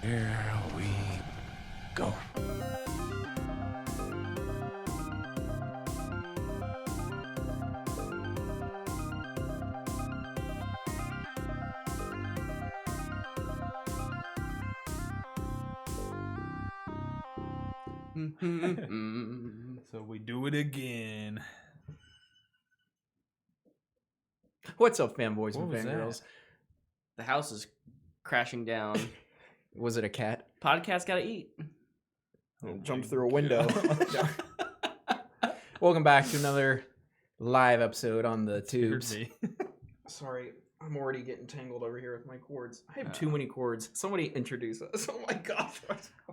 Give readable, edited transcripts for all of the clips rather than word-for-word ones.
Here we go. So we do it again. What's up, fanboys What and was fangirls? The house is crashing down. Was it a cat? Podcast gotta eat. Jumped through a window. Welcome back to another live episode on the tubes. Sorry, I'm already getting tangled over here with my cords. I have too many cords. Somebody introduce us. Oh my gosh.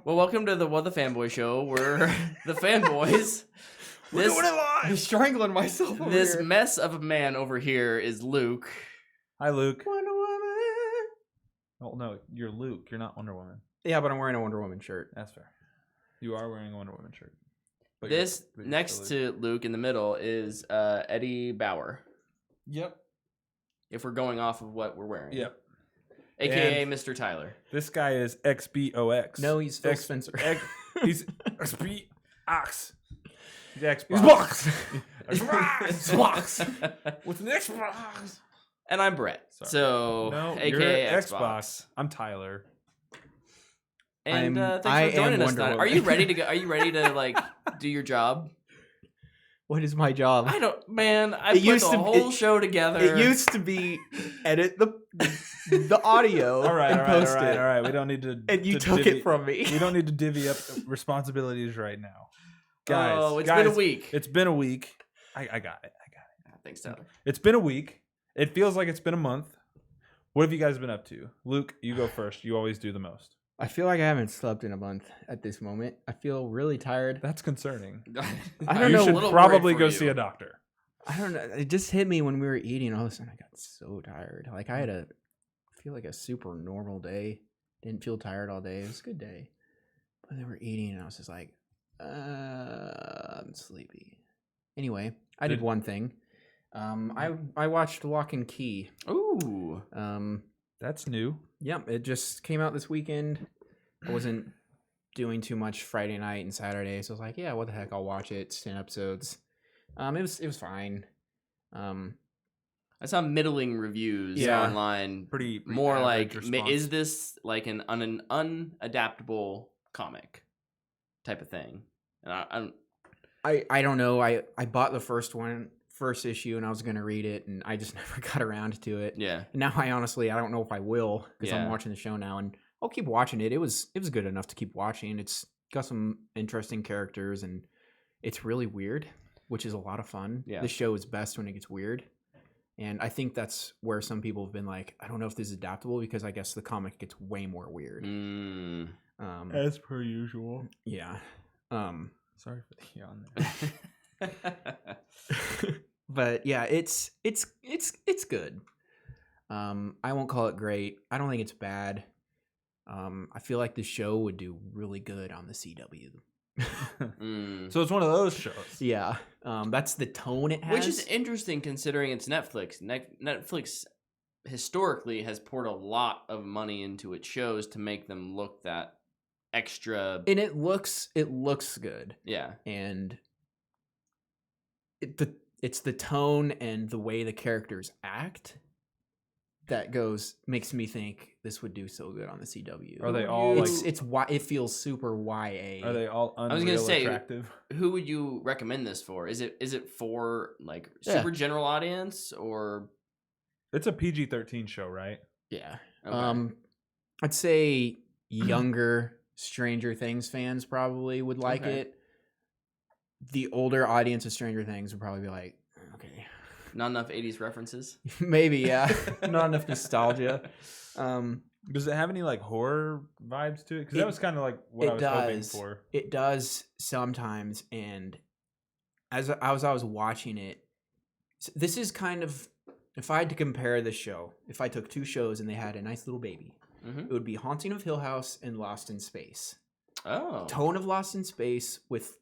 Well, welcome to the What the Fanboy Show. We're the fanboys. We're doing it live! I'm strangling myself over This here. mess of a man over here is Luke. Hi, Luke. Wonder Woman. Oh, no, you're Luke. You're not Wonder Woman. Yeah, but I'm wearing a Wonder Woman shirt. That's fair. You are wearing a Wonder Woman shirt. But This you're next still to Luke in the middle is Eddie Bauer. Yep. If we're going off of what we're wearing. Yep. AKA And- Mr. Tyler. This guy is XBOX. No, he's Phil Spencer. He's XBOX. He's Xbox. Xbox. What's an Xbox? And I'm Brett. Sorry. So, No, AKA you're Xbox. I'm Tyler. And I thanks am for joining us. Wonder Are Woman. you ready to go? Are you ready to like do your job? What is my job? I don't, man. I It put used the to- whole show together. It used to be edit the audio All right, and all right, post all right, it. all right. We don't need to. And you to took divvy- it from me. We don't need to divvy up responsibilities right now, guys. Oh, it's guys, been a week. It's been a week. I got it. Thanks, Tyler. It's been a week. It feels like it's been a month. What have you guys been up to? Luke, you go first. You always do the most. I feel like I haven't slept in a month at this moment. I feel really tired. That's concering. I don't You know. should A little probably worried for go you. see a doctor. I don't know. It just hit me when we were eating. All of a sudden, I got so tired. Like I feel like a super normal day. Didn't feel tired all day. It was a good day. But then we're eating, and I was just like, I'm sleepy. Anyway, I did one thing. I watched Lock and Key. Ooh. That's new. Yep, it just came out this weekend. I wasn't doing too much Friday night and Saturday, so I was like, yeah, what the heck, I'll watch it. It's 10 episodes. It was fine. I saw middling reviews Yeah. online. Pretty More average like, response. is this like an unadaptable comic type of thing? And I don't know. I bought the first issue, and I was gonna read it, and I just never got around to it. yeah. And now I don't know if I will, because I'm Yeah. watching the show now, and I'll keep watching it. It was good enough to keep watching. It's got some interesting characters, and it's really weird, which is a lot of fun. Yeah. The show is best when it gets weird. And I think that's where some people have been like, I don't know if this is adaptable, because I guess the comic gets way more weird. Mm. As per usual. Yeah. Sorry for the yawn there. But yeah, it's good. I won't call it great. I don't think it's bad. I feel like the show would do really good on the CW. Mm. So it's one of those shows. Yeah. That's the tone it has. Which is interesting considering it's Netflix. Netflix historically has poured a lot of money into its shows to make them look that extra. and it looks good. Yeah. And it's the tone and the way the characters act that makes me think this would do so good on the CW. Are they all like? It feels super YA. Are they all was gonna unreal say- attractive? Who would you recommend this for? Is it for like Yeah. super general audience or? It's a PG-13 show, right? Yeah. Okay. I'd say younger Stranger Things fans probably would like Okay. it. The older audience of Stranger Things would probably be like, okay, Not enough 80s references. maybe, yeah, not enough nostalgia. Does it have any like horror vibes to it? Because that was kind of like what I It was hoping does. for. It does sometimes, and as I was watching it, this is kind of, if I had to compare this show, if I took two shows and they had a nice little baby, Mm-hmm. it would be Haunting of Hill House and Lost in Space. Oh. Tone of Lost in Space with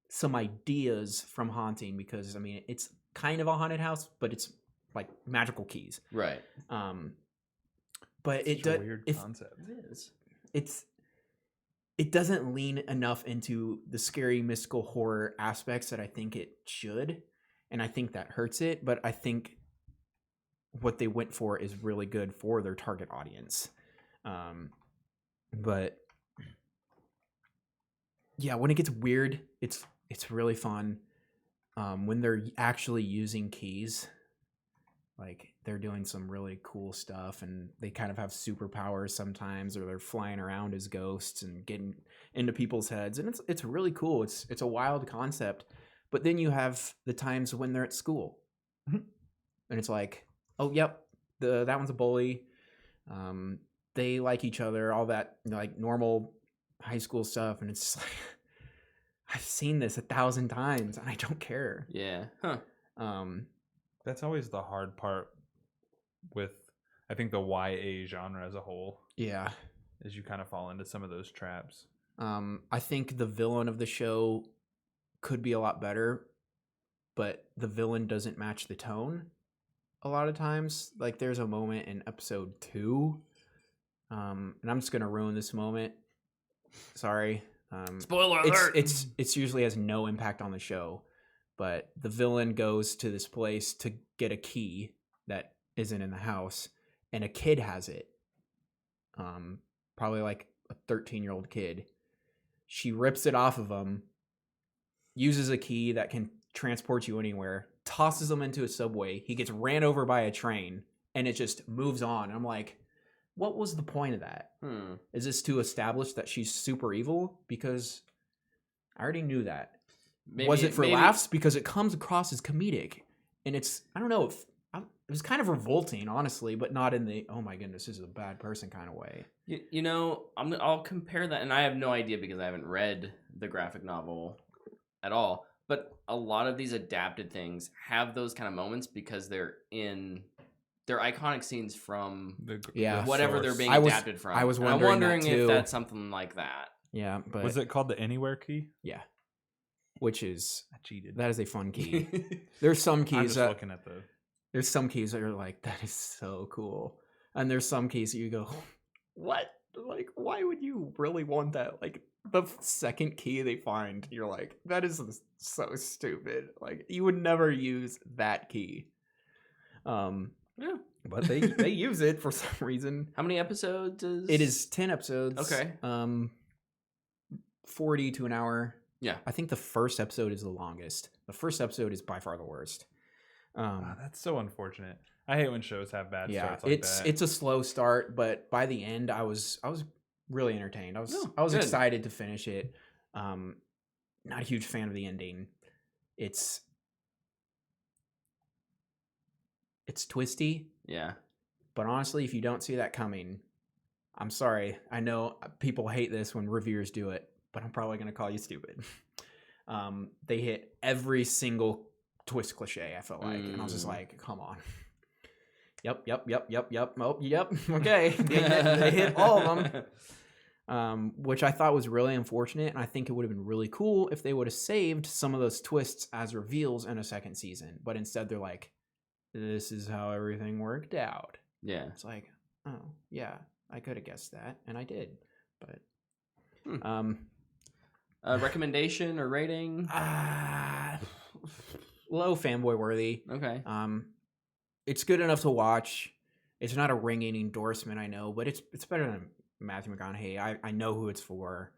some ideas from Haunting, because I mean it's kind of a haunted house, but it's like magical keys. Right. But Such it a does. weird If concept. It is. it doesn't lean enough into the scary mystical horror aspects that I think it should, and I think that hurts it. But I think what they went for is really good for their target audience. But yeah, when it gets weird, it's really fun. When they're actually using keys, like they're doing some really cool stuff, and they kind of have superpowers sometimes, or they're flying around as ghosts and getting into people's heads, and it's really cool. It's a wild concept. But then you have the times when they're at school, and it's like, oh yep, that one's a bully. They like each other, all that like normal high school stuff, and it's just like I've seen this 1,000 times and I don't care. Yeah. Huh. That's always the hard part with, I think, the YA genre as a whole. Yeah. Is you kind of fall into some of those traps. I think the villain of the show could be a lot better, but the villain doesn't match the tone a lot of times. Like there's a moment in episode 2, and I'm just going to ruin this moment. Sorry. Spoiler alert! It's usually has no impact on the show, but the villain goes to this place to get a key that isn't in the house, and a kid has it. Probably like a 13-year-old kid. She rips it off of him, uses a key that can transport you anywhere, tosses him into a subway. He gets ran over by a train, and it just moves on. And I'm like, what was the point of that? Is this to establish that she's super evil? Because I already knew that. Was it for laughs? Because it comes across as comedic. And it's, I don't know, it was kind of revolting, honestly, but not in the, oh my goodness, this is a bad person kind of way. You know, I'll compare that, and I have no idea because I haven't read the graphic novel at all. But a lot of these adapted things have those kind of moments because they're iconic scenes from whatever they're being adapted from. I was wondering, I'm wondering if that's something like that. Yeah, but was it called the Anywhere key? Yeah, which is I cheated. That is a fun key. There's some keys I'm just looking at the. There's some keys that are like, that is so cool, and there's some keys that you go, what? Like, why would you really want that? Like the second key they find, you're like, that is so stupid. Like you would never use that key. Yeah, but they use it for some reason. How many episodes is it? Is 10 episodes. Okay. 40 to an hour. Yeah. I think the first episode is the longest. The first episode is by far the worst. That's so unfortunate. I hate when shows have bad starts like that. It's a slow start, but by the end I was really entertained. I was excited to finish it. Not a huge fan of the ending. It's twisty. Yeah. But honestly, if you don't see that coming, I'm sorry. I know people hate this when reviewers do it, but I'm probably going to call you stupid. They hit every single twist cliche, I felt like. And I was just like, come on. Yep. Oh, yep. Okay. They hit all of them. Which I thought was really unfortunate. And I think it would have been really cool if they would have saved some of those twists as reveals in a second season. But instead they're like, this is how everything worked out. Yeah. It's like, oh, yeah, I could have guessed that, and I did. But recommendation or rating? Low fanboy worthy. Okay. It's good enough to watch. It's not a ringing endorsement, I know, but it's better than Matthew McConaughey. I know who it's for.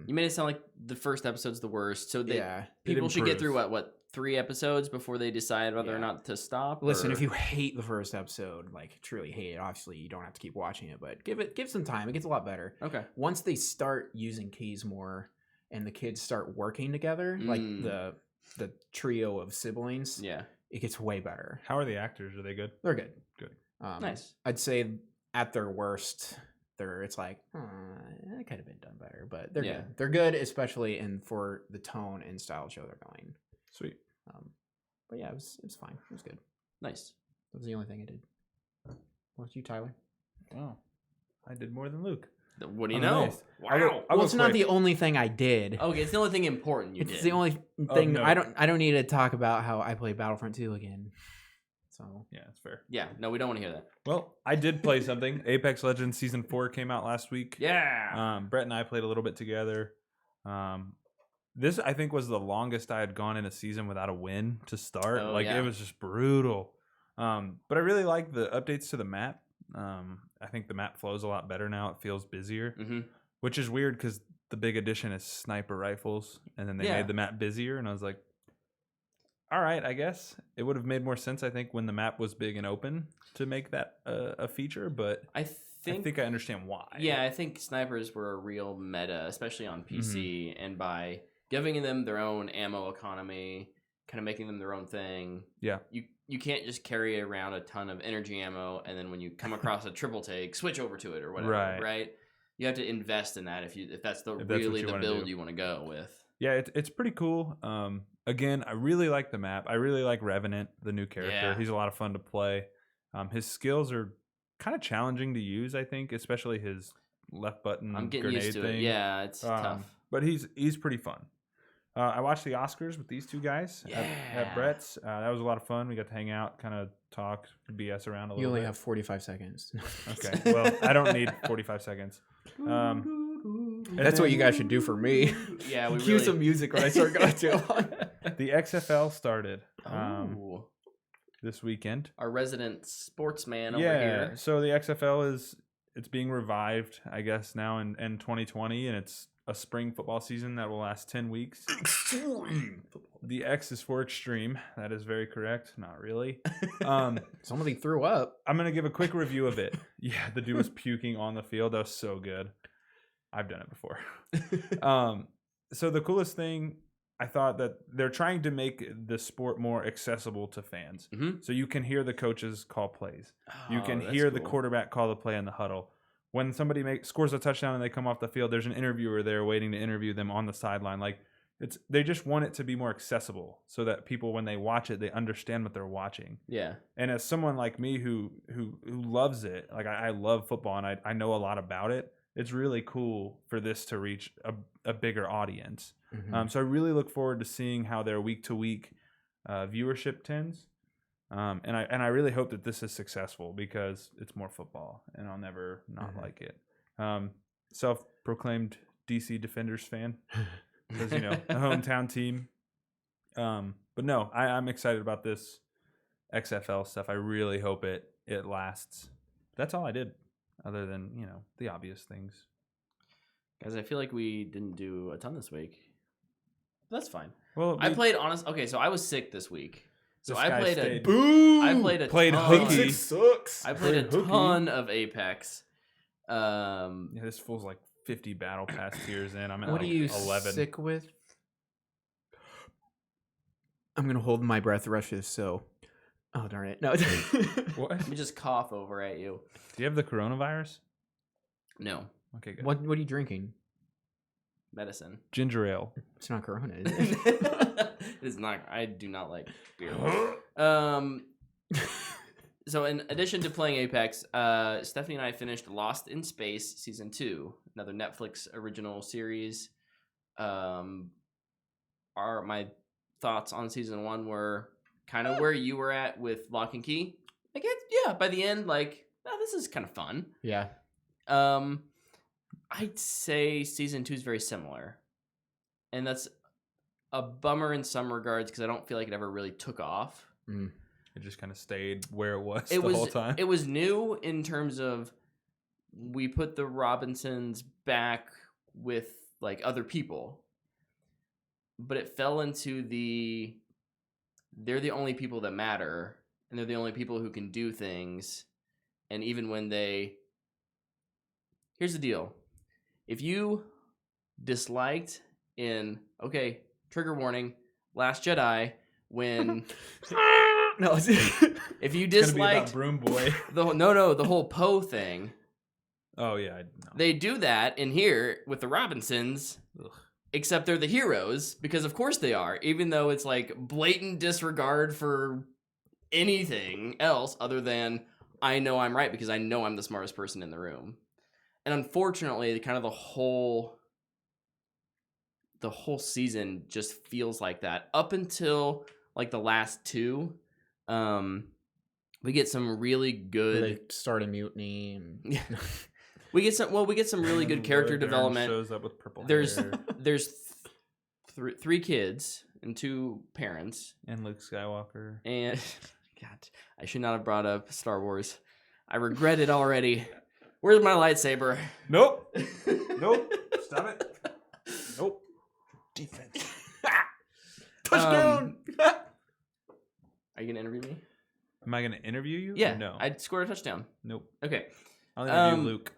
You made it sound like the first episode's the worst, so people should improves. get through what 3 episodes before they decide whether or not to stop. Listen, if you hate the first episode, like truly hate it, obviously you don't have to keep watching it, but give some time. It gets a lot better. Okay. Once they start using keys more and the kids start working together, like the trio of siblings, it gets way better. How are the actors? Are they good? They're good. Good. Nice. I'd say at their worst, it's like, it could have been done better, but they're good. They're good, especially for the tone and style show they're going. Sweet. But yeah, it was fine. It was good. Nice. That was the only thing I did. What about you, Tyler? Oh, I did more than Luke. What do you know? Nice. Wow. Well, it's not the only thing I did. Okay, it's the only thing important you did. It's the only thing. no. I don't need to talk about how I played Battlefront 2 again. So Yeah, that's fair. Yeah, no, we don't want to hear that. Well, I did play something. Apex Legends Season 4 came out last week. Yeah. Brett and I played a little bit together. This, I think, was the longest I had gone in a season without a win to start. Oh, It was just brutal. But I really like the updates to the map. I think the map flows a lot better now. It feels busier, which is weird because the big addition is sniper rifles, and then they made the map busier, and I was like, all right, I guess. It would have made more sense, I think, when the map was big and open to make that a feature, but I think I understand why. Yeah, I think snipers were a real meta, especially on PC, and by giving them their own ammo economy, kind of making them their own thing. Yeah. You can't just carry around a ton of energy ammo, and then when you come across a triple take, switch over to it or whatever, right? You have to invest in that if that's really the build you want to go with. Yeah, it's pretty cool. Again, I really like the map. I really like Revenant, the new character. Yeah. He's a lot of fun to play. His skills are kind of challenging to use, I think, especially his left button I'm getting grenade used to thing. it. Yeah, it's tough. But he's pretty fun. I watched the Oscars with these two guys at Brett's. That was a lot of fun. We got to hang out, kind of talk, BS around a little bit. you only have 45 seconds. Okay, well, I don't need 45 seconds. That's what you guys should do for me. Yeah, we Cue really... some music when I start going too long. The XFL started Ooh. this weekend. Our resident sportsman over Yeah, here. so the XFL it's being revived, I guess, now in 2020, and it's a spring football season that will last 10 weeks. The X is for extreme. That is very correct. Not really. Somebody threw up. I'm going to give a quick review of it. Yeah, the dude was puking on the field. That was so good. I've done it before. So the coolest thing, I thought that they're trying to make the sport more accessible to fans. So you can hear the coaches call plays. You can hear the quarterback call the play in the huddle. When somebody scores a touchdown and they come off the field, there's an interviewer there waiting to interview them on the sideline. Like they just want it to be more accessible so that people, when they watch it, they understand what they're watching. Yeah. And as someone like me who loves it, like I love football and I know a lot about it, it's really cool for this to reach a bigger audience. So I really look forward to seeing how their week-to-week viewership tends. And I really hope that this is successful because it's more football, and I'll never not like it. Self-proclaimed DC Defenders fan, because a hometown team. But no, I'm excited about this XFL stuff. I really hope it lasts. That's all I did, other than the obvious things. Guys, I feel like we didn't do a ton this week. That's fine. Well, I played Okay, so I was sick this week. So This I guy played stayed. Boom! I played hooky. Sucks. I played a ton of Apex. Yeah, this fool's like 50 battle pass tiers in. I'm at What like are you 11. sick with? I'm gonna hold my breath the rest of this. So, oh darn it! No. What? Let me just cough over at you. Do you have the coronavirus? No. Okay, good. What are you drinking? Medicine. Ginger ale. It's not Corona, is It it? is not. I do not like beer. So in addition to playing Apex, Stephanie and I finished Lost in Space Season 2, another Netflix original series. My thoughts on Season 1 were kind of where you were at with Lock and Key. Like, by the end, this is kind of fun. Yeah. I'd say Season 2 is very similar. And that's a bummer in some regards because I don't feel like it ever really took off. Mm. It just kind of stayed where it was the whole time. It was new in terms of we put the Robinsons back with other people. But it fell into they're the only people that matter and they're the only people who can do things. And even when here's the deal. If you disliked trigger warning, Last Jedi, when No. if you It's gonna be about disliked Broom Boy. the whole Poe thing, Oh yeah, no. they do that in here with the Robinsons. Ugh. Except they're the heroes because of course they are, even though it's blatant disregard for anything else other than I know I'm right because I know I'm the smartest person in the room. And unfortunately, kind of the whole season just feels like that up until the last two. We get some really Where they good. start a mutiny. And... We get some really good character Laura Dern development. shows up with purple There's hair. there's three kids and 2 parents. And Luke Skywalker. And God, I should not have brought up Star Wars. I regret it already. Where's my lightsaber? Nope. Nope. Stop it. Nope. Defense. Touchdown! Are you gonna interview me? Am I going to interview you? Yeah. Or no. I scored a touchdown. Nope. Okay. I'll interview Luke.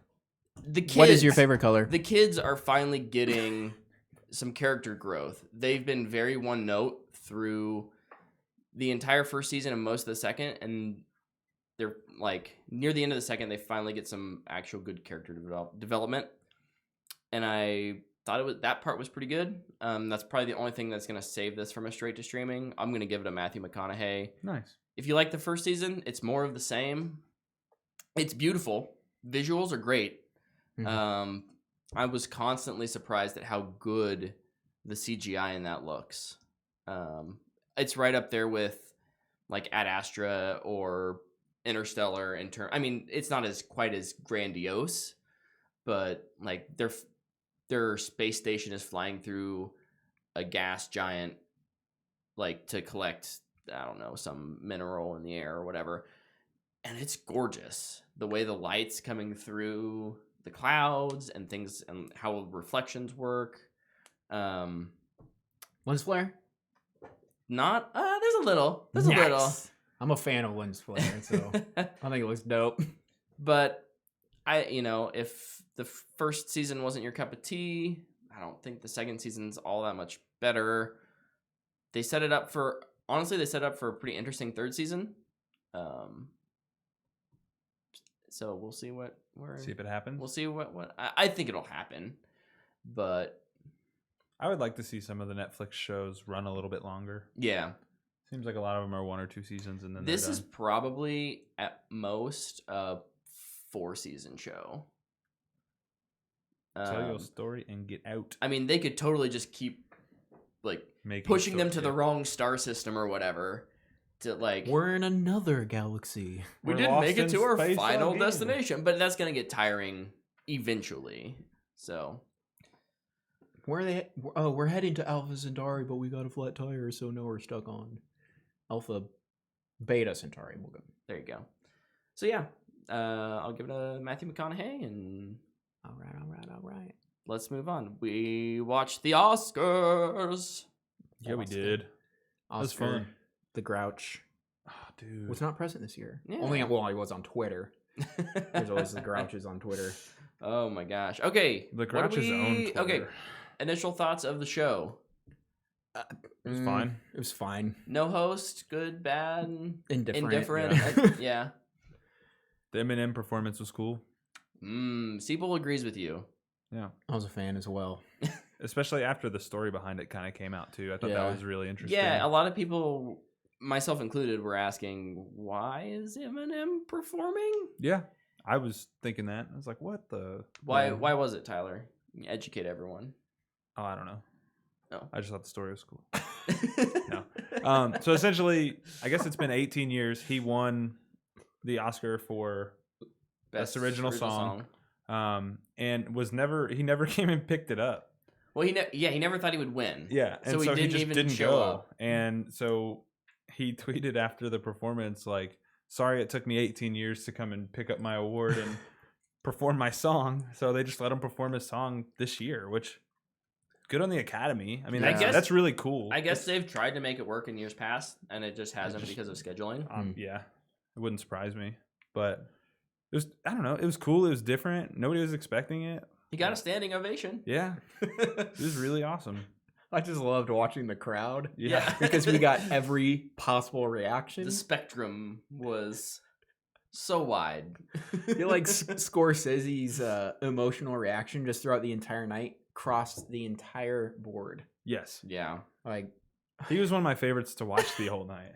The kids. What is your favorite color? The kids are finally getting some character growth. They've been very one note through the entire first season and most of the second, and they're like near the end of the second, they finally get some actual good character development. And I thought that part was pretty good. That's probably the only thing that's going to save this from a straight to streaming. I'm going to give it a Matthew McConaughey. Nice. If you like the first season, it's more of the same. It's beautiful. Visuals are great. Mhm. I was constantly surprised at how good the CGI in that looks. It's right up there with like Ad Astra or Interstellar I mean, it's not quite as grandiose, but like their space station is flying through a gas giant, like to collect, I don't know, some mineral in the air or whatever. And it's gorgeous. The way the light's coming through the clouds and things and how reflections work. Lens flare? Not there's a little. There's a little. I'm a fan of lens flare, so I think it looks dope. But if the first season wasn't your cup of tea, I don't think the second season's all that much better. They set it up for a pretty interesting third season. So we'll see See if it happens. we'll see what I think it'll happen, but I would like to see some of the Netflix shows run a little bit longer. yeah, Seems like a lot of them are 1 or 2 seasons, and then this they're is done. probably at most a 4-season show. Tell your story and get out. I mean, they could totally just keep like Making pushing them to story, the yeah. wrong star system or whatever. To like, We're in another galaxy. we We're didn't lost make it in to our space final again. destination, but that's gonna get tiring eventually. So Where are they? Oh, we're heading to Alpha Centauri, but we got a flat tire, so now we're stuck on Alpha Beta Centauri. We'll go. there you go. So yeah, I'll give it a Matthew McConaughey, and All right. let's move on. We watched the Oscars. Yeah, we did. was Oscar, fun. the Grouch, Oh, dude. was not present this year. Yeah. Only, well, he was on Twitter. There's always the Grouches on Twitter. Oh my gosh. Okay. The what do Grouch's own we- Twitter. Okay. Initial thoughts of the show. It was fine. It was fine. No host, good, bad, Indifferent. Yeah. The Eminem performance was cool. Siebel agrees with you. Yeah. I was a fan as well. Especially after the story behind it kind of came out, too. I thought Yeah. that was really interesting. Yeah, a lot of people, myself included, were asking, why is Eminem performing? Yeah. I was thinking that. I was like, what the? Why Yeah. Why was it, Tyler? Educate everyone. Oh, I don't know. Oh. I just thought the story was cool. No. So essentially, I guess it's been 18 years. He won the Oscar for Best original song. And he never came and picked it up. Well, he never thought he would win. Yeah, and So so, he he didn't just even didn't show go. up. And so he tweeted after the performance, like, "Sorry, it took me 18 years to come and pick up my award and perform my song." So they just let him perform his song this year, which good on the Academy. I mean, I guess- that's really cool. I guess they've tried to make it work in years past, and it just hasn't because of scheduling. Yeah, it wouldn't surprise me, but it was, I don't know, it was cool. It was different. Nobody was expecting it. He got a standing ovation. Yeah, it was really awesome. I just loved watching the crowd. Yeah. Because we got every possible reaction. The spectrum was so wide. I like Scorsese's emotional reaction just throughout the entire night crossed the entire board. Yes, Yeah. Like, he was one of my favorites to watch the whole night.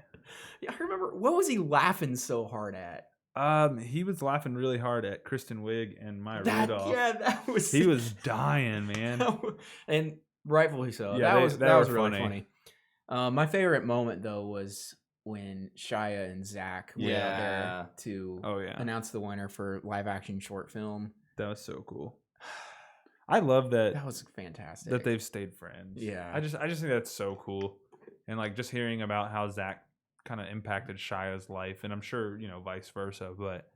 yeah, I remember, what was he laughing so hard at? He was laughing really hard at Kristen Wiig and Maya Rudolph. Yeah, that was. He was dying, man. And rightfully so. Yeah, that they was were really funny. funny. My favorite moment though was when Shia and Zach went out Yeah. there to Oh yeah, announce the winner for live action short film. that was so cool. I love that That was fantastic. that they've stayed friends. Yeah. I just think that's so cool, and like just hearing about how Zach kind of impacted Shia's life, and I'm sure vice versa, but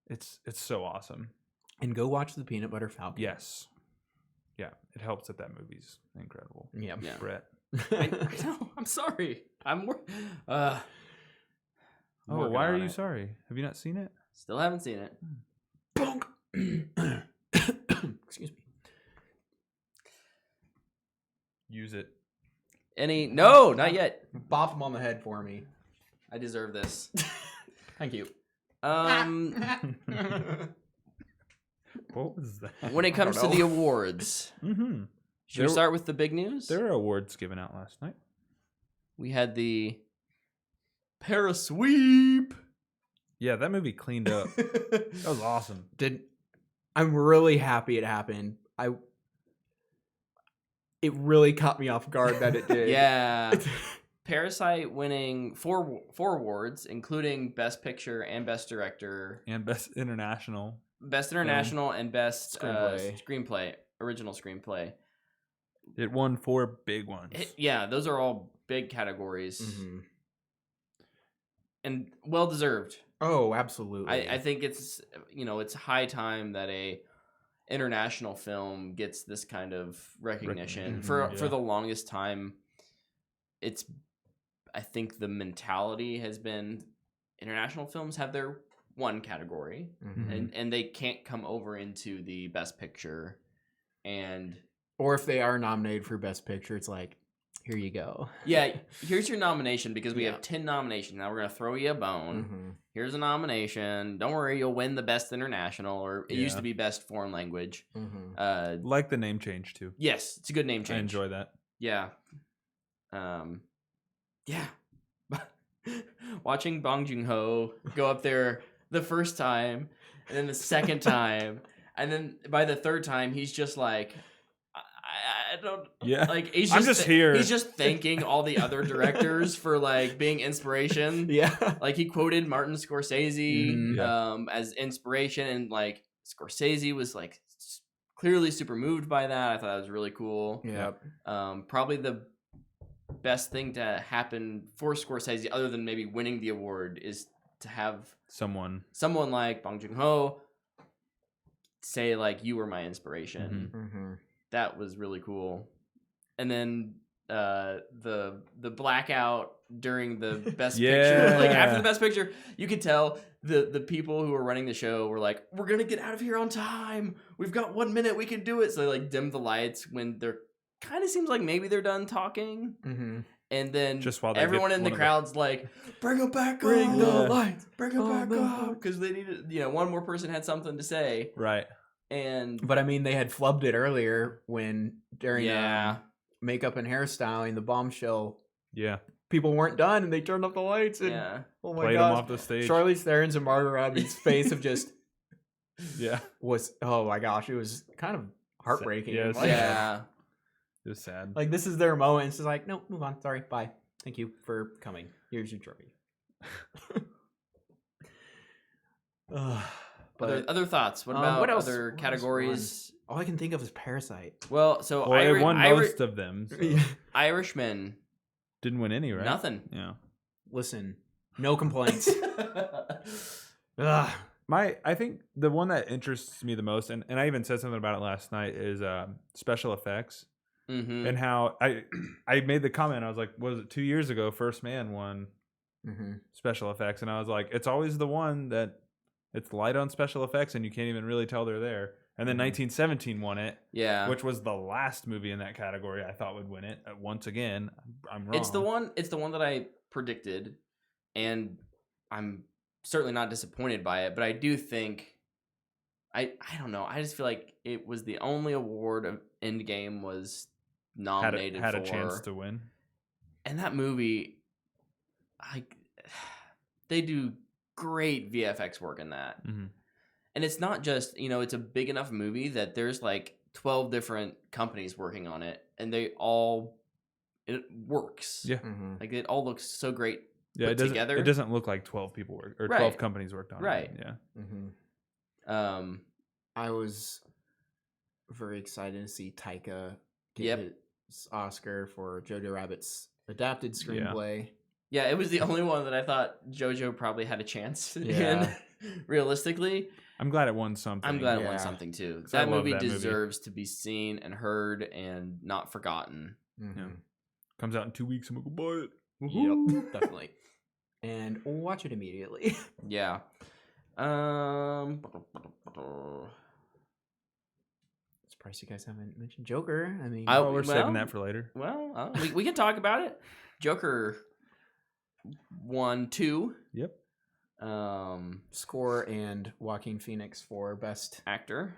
it's so awesome. And go watch the Peanut Butter Falcon. Yes, yeah, it helps that that movie's incredible. Yeah. Yeah. Brett. I know. I'm sorry. Oh, why are you sorry? Have you not seen it? Still haven't seen it. Bonk. Excuse me. Use it. No, not yet. Bop him on the head for me. I deserve this. Thank you. What was that? When it comes to know. the awards, Mm-hmm. should we start with the big news? There were awards given out last night. We had the Parasweep. Yeah, that movie cleaned up. That was awesome. I'm really happy it happened. It really caught me off guard that it did. Yeah. Parasite winning four awards, including Best Picture and Best Director, And Best International. Best International, and Best Screenplay. Original Screenplay. It won 4 big ones. Yeah, those are all big categories. Mhm. And well deserved. Oh, absolutely. I think it's it's high time that a international film gets this kind of recognition. Recognition, For the longest time, I think the mentality has been international films have their one category, Mhm. and they can't come over into the Best Picture, and Or if they are nominated for Best Picture, it's like, here you go. yeah, here's your nomination because we Yeah. have 10 nominations. Now we're gonna throw you a bone. Mhm. Here's a nomination. Don't worry, you'll win the Best International, or it used Yeah. to be Best Foreign Language. Mhm. Like the name change too. Yes, it's a good name change. I enjoy that. Yeah. Yeah. Watching Bong Joon-ho go up there the first time, and then the second time, and then by the third time, he's just like, I don't Yeah. like. He's I'm just here. He's just thanking all the other directors for like being inspiration. Yeah. Like he quoted Martin Scorsese Mhm. as inspiration, and like Scorsese was like clearly super moved by that. I thought that was really cool. Yep. Probably the best thing to happen for Scorsese, other than maybe winning the award, is to have Someone. like Bong Joon-ho say like, you were my inspiration. Mhm. That was really cool. And then the blackout during the best picture, like after the best picture, you could tell the people who were running the show were like, we're gonna get out of here on time, we've got 1 minute, we can do it. So they like dim the lights when they're kind of seems like maybe they're done talking, Mhm. and then Just while they everyone get in the one of crowd's like, bring them back Bring up, the lights. bring them back up, because they needed, one more person had something to say. Right. And But I mean, they had flubbed it earlier when during yeah, makeup and hairstyling, the bombshell, Yeah. people weren't done and they turned up the lights. And, yeah. oh my Played them gosh. off the stage. Charlize Theron's and Margot Robbie's face of just Yeah. was, oh my gosh, it was kind of heartbreaking. Yeah, Like, Yeah. It was sad. like this is their moment. It's just like, no, move on. Sorry, bye. Thank you for coming. Here's your trophy. But Other thoughts? What about what else? other What else categories? all I can think of is Parasite. Well, so Well, it won most of them. So. Irishman, Didn't win any, right? nothing. Yeah. Listen, no complaints. Ugh. I think the one that interests me the most, and I even said something about it last night, is special effects. Mm-hmm. And how I made the comment, I was like, was it 2 years ago, First Man won special effects, and I was like, it's always the one that it's light on special effects and you can't even really tell they're there. And then 1917 won it, Yeah, which was the last movie in that category I thought would win it. Once again, I'm wrong. It's the one that I predicted, and I'm certainly not disappointed by it. But I do think, I don't know. I just feel like it was the only award of Endgame was nominated had for. a chance to win. And that movie, they do great VFX work in that. Mm-hmm. And it's not just, it's a big enough movie that there's like 12 different companies working on it, and it works. Yeah. Mm-hmm. Like it all looks so great Yeah, put together. It doesn't look like 12 people worked or Right. 12 companies worked on Right. it. Yeah. Mm-hmm. I was very excited to see Taika get his Oscar for Jojo Rabbit's adapted screenplay. Yeah, it was the only one that I thought JoJo probably had a chance Yeah. in. Realistically, I'm glad it won something. I'm glad it Yeah. won something too. 'Cause I That love movie that movie. deserves to be seen and heard and not forgotten. Mm-hmm. Yeah. Comes out in 2 weeks. I'm gonna go buy it. Yep, definitely. And we'll watch it immediately. Yeah. Surprised you guys haven't mentioned Joker. I mean, Oh, we're well, saving that for later. Well, we can talk about it. Joker 1, 2. Yep. score and Joaquin Phoenix for best Actor.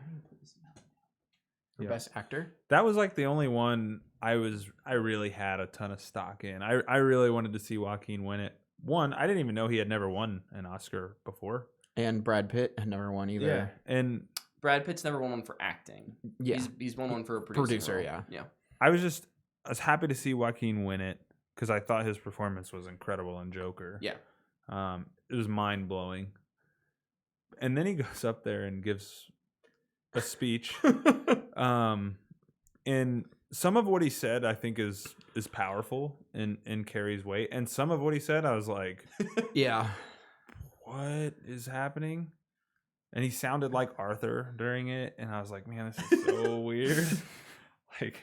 for Yeah. best actor. That was like the only one I really had a ton of stock in. I really wanted to see Joaquin win it. One, I didn't even know he had never won an Oscar before. And Brad Pitt had never won either. And Brad Pitt's never won one for acting. Yeah. He's won one for a producer. Producer, yeah. Yeah. I was happy to see Joaquin win it because I thought his performance was incredible in Joker. Yeah. It was mind blowing. And then he goes up there and gives a speech. And some of what he said I think is powerful and carries weight. And some of what he said I was like, Yeah. what is happening? And he sounded like Arthur during it, and I was like, man, this is so weird. Like,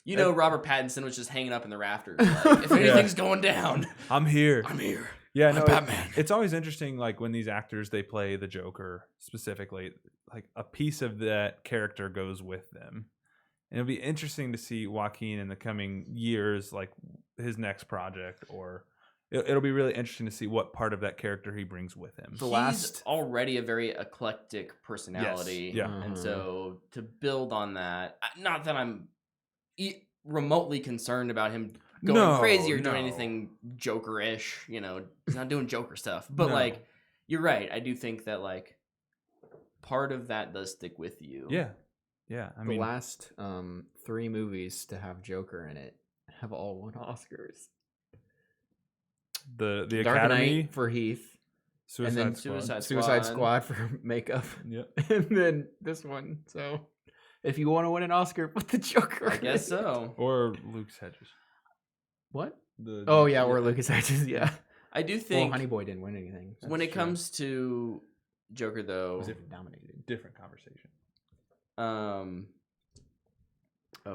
You know, Robert Pattinson was just hanging up in the rafters. Like, if anything's going down, I'm here. I'm here. Yeah, I'm no, Batman. it's always interesting, like when these actors they play the Joker specifically, like a piece of that character goes with them. And it'll be interesting to see Joaquin in the coming years, like his next project, or it'll be really interesting to see what part of that character he brings with him. He's already a very eclectic personality. Yes, yeah. And so to build on that, not that I'm remotely concerned about him going crazy or doing anything Joker-ish, you know, he's not doing Joker stuff. But like, you're right. I do think that like part of that does stick with you. Yeah. Yeah. I The mean, last 3 movies to have Joker in it have all won Oscars. the Dark Academy, Knight for Heath, Suicide and then Squad. Suicide Squad for makeup, Yep. and then this one. So, if you want to win an Oscar, put the Joker. I guess so. Or Luke's Hedges. What? The Oh yeah, or Lucas Hedges. Yeah. I do Well, think Honey Boy didn't win anything. when it comes to Joker, though, was it nominated? different conversation. Oh,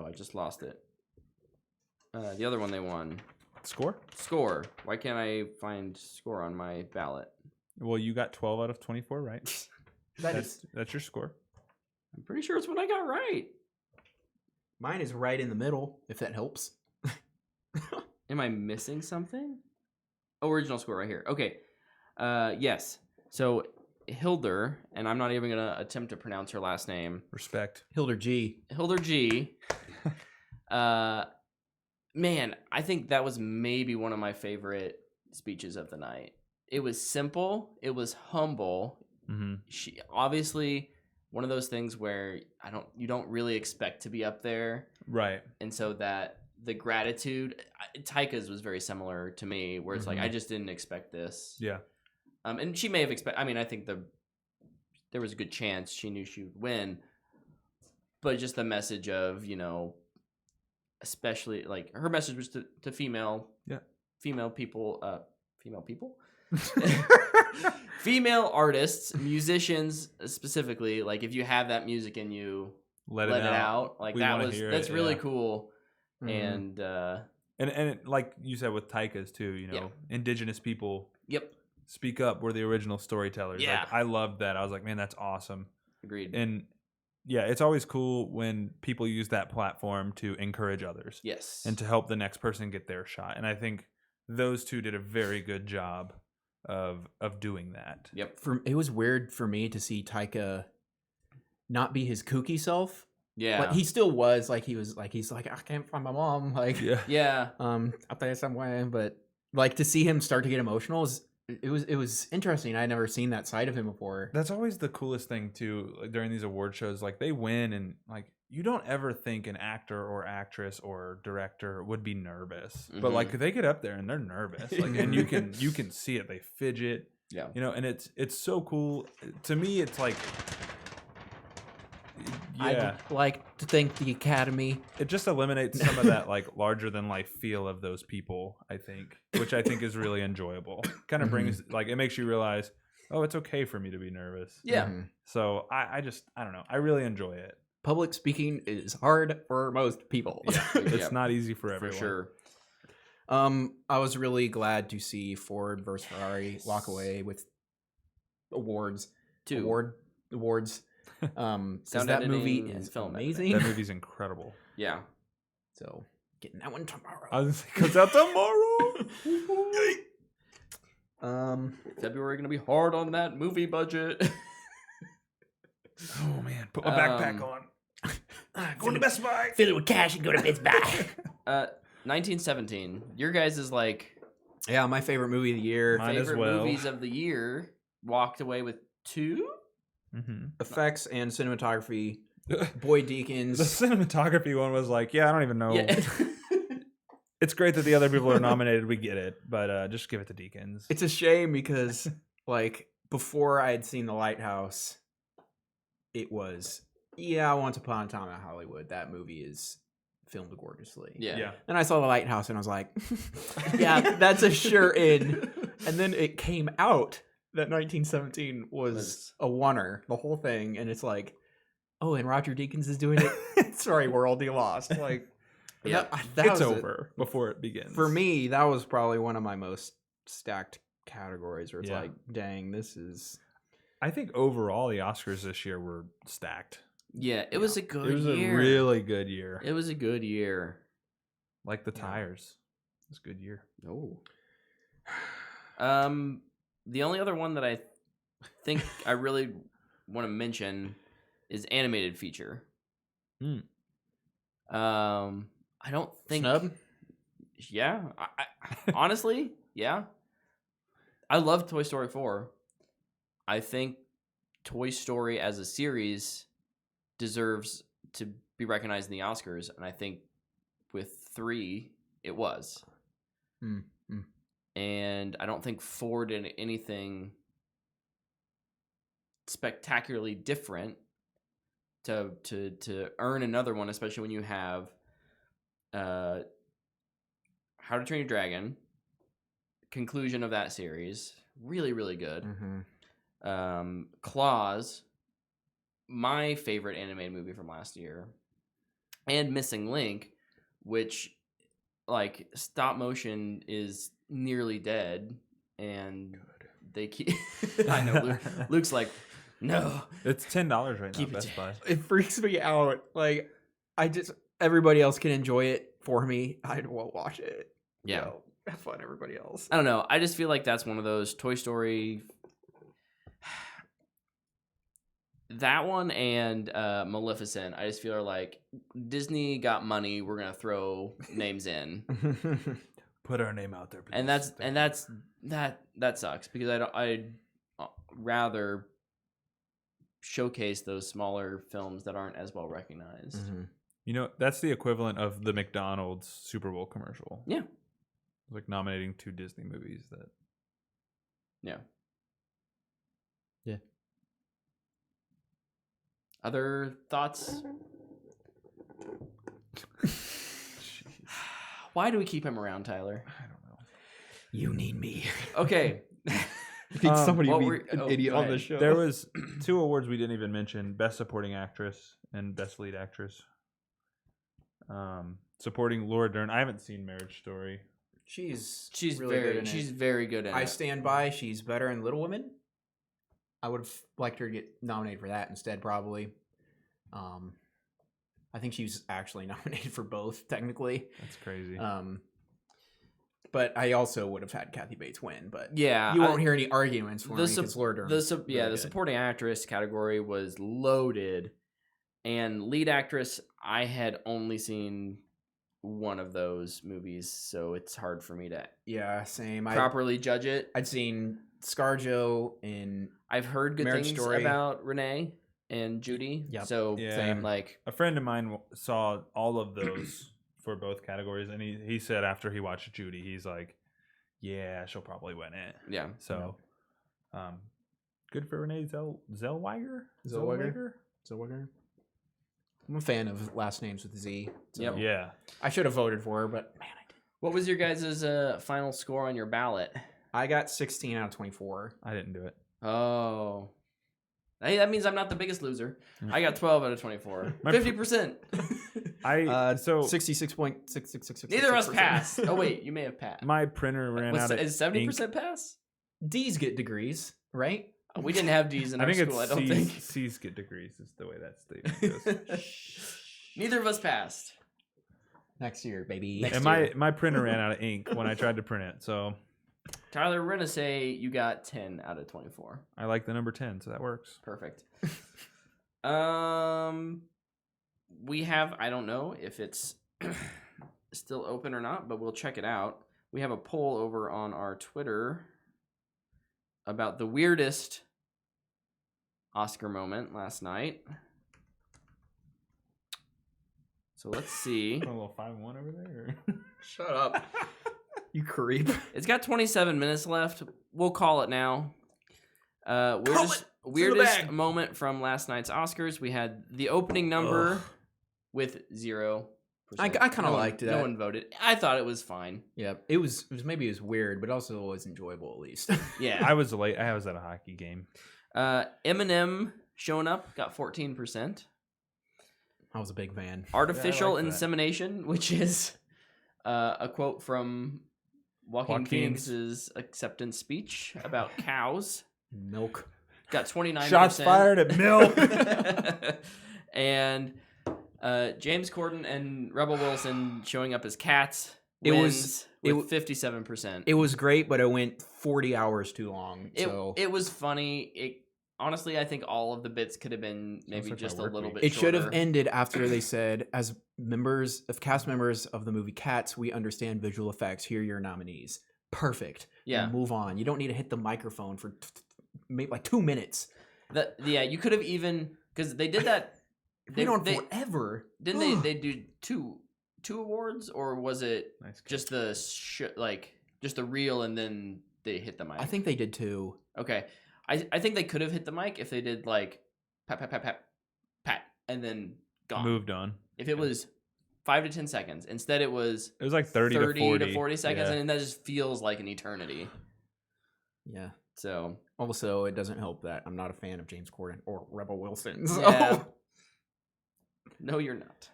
I just lost it. The other one they won. Score? Score. Why can't I find score on my ballot? Well, you got 12 out of 24, right? That's your score. I'm pretty sure it's what I got right. Mine is right in the middle. If that helps. Am I missing something? Oh, original score right here. Okay. Yes. So Hildur, and I'm not even going to attempt to pronounce her last name. Respect. Hildur G. Hildur G. Man, I think that was maybe one of my favorite speeches of the night. It was simple. It was humble. Mm-hmm. She obviously one of those things where you don't really expect to be up there, Right. and so that the gratitude. Taika's was very similar to me, where it's like I just didn't expect this. Yeah. And she may have expected. I mean, I think there was a good chance she knew she would win, but just the message of especially like her message was to female people, female artists, musicians specifically. Like if you have that music in you, let it out. Like We that wanna was hear that's it, really yeah. cool. Mhm. And And it, like you said with Taika's too, Yeah. indigenous people yep, speak up. We're the original storytellers. Yeah. Like, I loved that. I was like, man, that's awesome. agreed. And yeah, it's always cool when people use that platform to encourage others Yes, and to help the next person get their shot. And I think those two did a very good job of doing that. yep, It was weird for me to see Taika not be his kooky self. yeah, Like he still was. He's like, I can't find my mom. Like, Yeah. yeah. up there somewhere. But like to see him start to get emotional is it was interesting. I'd never seen that side of him before. That's always the coolest thing too. Like, during these award shows, like they win, and like you don't ever think an actor or actress or director would be nervous, but like they get up there and they're nervous, like, and you can see it. They fidget, Yeah. you know, and it's so cool. To me, it's like, yeah, I'd like to thank the Academy. it just eliminates some of that like larger than life feel of those people, I think, which I think is really enjoyable. Kind of brings, like, it makes you realize, oh, it's okay for me to be nervous. Yeah. So I don't know. I really enjoy it. Public speaking is hard for most people. Yeah, it's Yeah. not easy for For everyone. sure. I was really glad to see Ford versus Ferrari walk away with awards. Awards. 'Cause Sound that movie editing and is film amazing. That movie's incredible. Yeah. So getting that one tomorrow. I was gonna say, comes out tomorrow. February gonna be hard on that movie budget. Oh man, put my backpack on. Going to Best Buy. Fill it with cash and go to Best Buy. 1917. Your guys is like Yeah, my favorite movie of the year. Mine as favorite well. movies of the year. Walked away with 2. Effects and cinematography. Boy The Deakins. cinematography one was like, yeah, I don't even know. Yeah. It's great that the other people are nominated. We get it, but just give it to Deakins. It's a shame because, like, before I had seen The Lighthouse, it was, Once Upon a Time in Hollywood. That movie is filmed gorgeously. Yeah. Then I saw The Lighthouse and I was like, yeah, that's a sure in. And then it came out that 1917 was a oneer, the whole thing. And it's like, oh, and Roger Deakins is doing it. Sorry, world, you lost. Like, Yeah. that It's was over before it begins. For me, that was probably one of my most stacked categories where it's Yeah. like, dang, this is. I think overall the Oscars this year were stacked. Yeah, it was a good It was year. a really good year. It was a good year. Like the tires. It was a good year. Oh. The only other one that I think I really want to mention is animated feature. I don't think. Snub? Yeah, I honestly, yeah. I love Toy Story 4. I think Toy Story as a series deserves to be recognized in the Oscars, and I think with 3 it was. And I don't think 4 did anything spectacularly different to earn another one, especially when you have How to Train Your Dragon, conclusion of that series, really, really good. Claws, my favorite animated movie from last year, and Missing Link, which, like, stop motion is nearly dead, and they keep. I know Luke's like, no, It's $10 right now Keep at it Best Buy. It freaks me out. Like, everybody else can enjoy it for me. I won't watch it. yeah. So, have fun, everybody else. I don't know. I just feel like that's one of those Toy Story. That one and Maleficent, I just feel are like Disney got money. We're gonna throw names in, Put our name out there, please. and that's Thank you. that sucks because I'd rather showcase those smaller films that aren't as well recognized. You know, that's the equivalent of the McDonald's Super Bowl commercial. Yeah. Like nominating 2 Disney movies that. Yeah. Yeah. Other thoughts? Why do we keep him around, Tyler? I don't know. You need me. Okay. You need somebody to what be were- an oh, idiot go on the ahead. show. There was 2 awards we didn't even mention: Best Supporting Actress and Best Lead Actress. Supporting Laura Dern. I haven't seen Marriage Story. She's Really good in she's it. very good in I it. stand by. She's better in Little Women. I would have liked her to get nominated for that instead, probably. I think she was actually nominated for both, technically. That's crazy. But I also would have had Kathy Bates win. But Yeah, you won't hear any arguments for me the because Laura Dern. the good. supporting actress category was loaded, and lead actress I had only seen one of those movies, so it's hard for me to Yeah, same. properly judge it. I'd seen ScarJo in I've heard good Marriage things Story. about Renee and Judy. Yep. So Yeah. Same. like A friend of mine saw all of those for both categories, and he said after he watched Judy, he's like, "Yeah, she'll probably win it." yeah. So, good for Renee Zellweger. Zellweger. I'm a fan of last names with Z. So Yep. Yeah, I should have voted for her, but man, I didn't. What was your guys' final score on your ballot? I got 16 out of 24. I didn't do it. Oh. Hey, that means I'm not the biggest loser. I got 12 out of 24. My 50%. So 66.6666. Neither of us passed. Oh, wait. You may have passed. my printer ran out of Is 70% pass? D's get degrees, right? Oh, we didn't have D's in I our think school, I it's don't C's, think. C's get degrees is the way that statement goes. Neither of us passed. Next year, baby. And my printer ran out of ink when I tried to print it, so Tyler, we're going to say you got 10 out of 24. I like the number 10, so that works. Perfect. We have, I don't know if it's still open or not, but we'll check it out. We have a poll over on our Twitter about the weirdest Oscar moment last night. So let's see. A little 5-1 over there. Shut up. You creep. It's got 27 minutes left. We'll call it now. Weirdest bag. moment from last night's Oscars. We had the opening number with 0%. I kinda liked No that. one voted. I thought it was fine. Yeah, it was weird, but also it was enjoyable at least. Yeah. I was late. I was at a hockey game. Eminem showing up got 14%. I was a big fan. Artificial like that. insemination, which is a quote from Joaquin Joaquin's. Phoenix's acceptance speech about cows. Milk. Got 29%. Shots fired at Milk. And James Corden and Rebel Wilson showing up as cats It wins was- with 57%. It was great, but it went 40 hours too long. So It was funny. Honestly, I think all of the bits could have been maybe like just my a work little week. bit it should have shorter. ended after they said, as cast members of the movie Cats, we understand visual effects. Here are your nominees. Perfect. Yeah. Move on. You don't need to hit the microphone for maybe like 2 minutes. You could have even because they did that. They don't forever. Didn't they do two awards, or was it Nice catch. just the just the reel and then they hit the mic? I think they did too. Okay, I think they could have hit the mic if they did like pat pat pat pat pat and then gone. Moved on. If it was 5 to 10 seconds, instead it was It was like 30 to 40 seconds, Yeah. and that just feels like an eternity. Yeah. So Also, it doesn't help that I'm not a fan of James Corden or Rebel Wilson. So. yeah. No, you're not.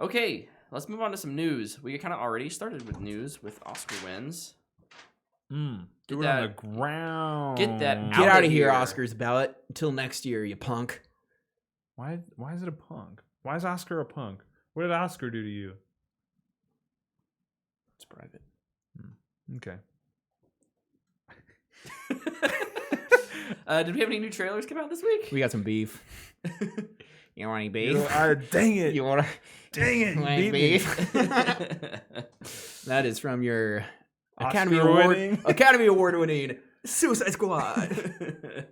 Okay, let's move on to some news. We kind of already started with news with Oscar wins. Do Get it on the that- ground. get that Get out of here, here. Oscars ballot. Until next year, you punk. Why is it a punk? Why is Oscar a punk? What did Oscar do to you? It's private. Okay. Did we have any new trailers come out this week? We got some beef. You want any beef? Dang it. You want Dang it. You any beat me. beef? That is from your Oscar winning. Academy Award winning Suicide Squad.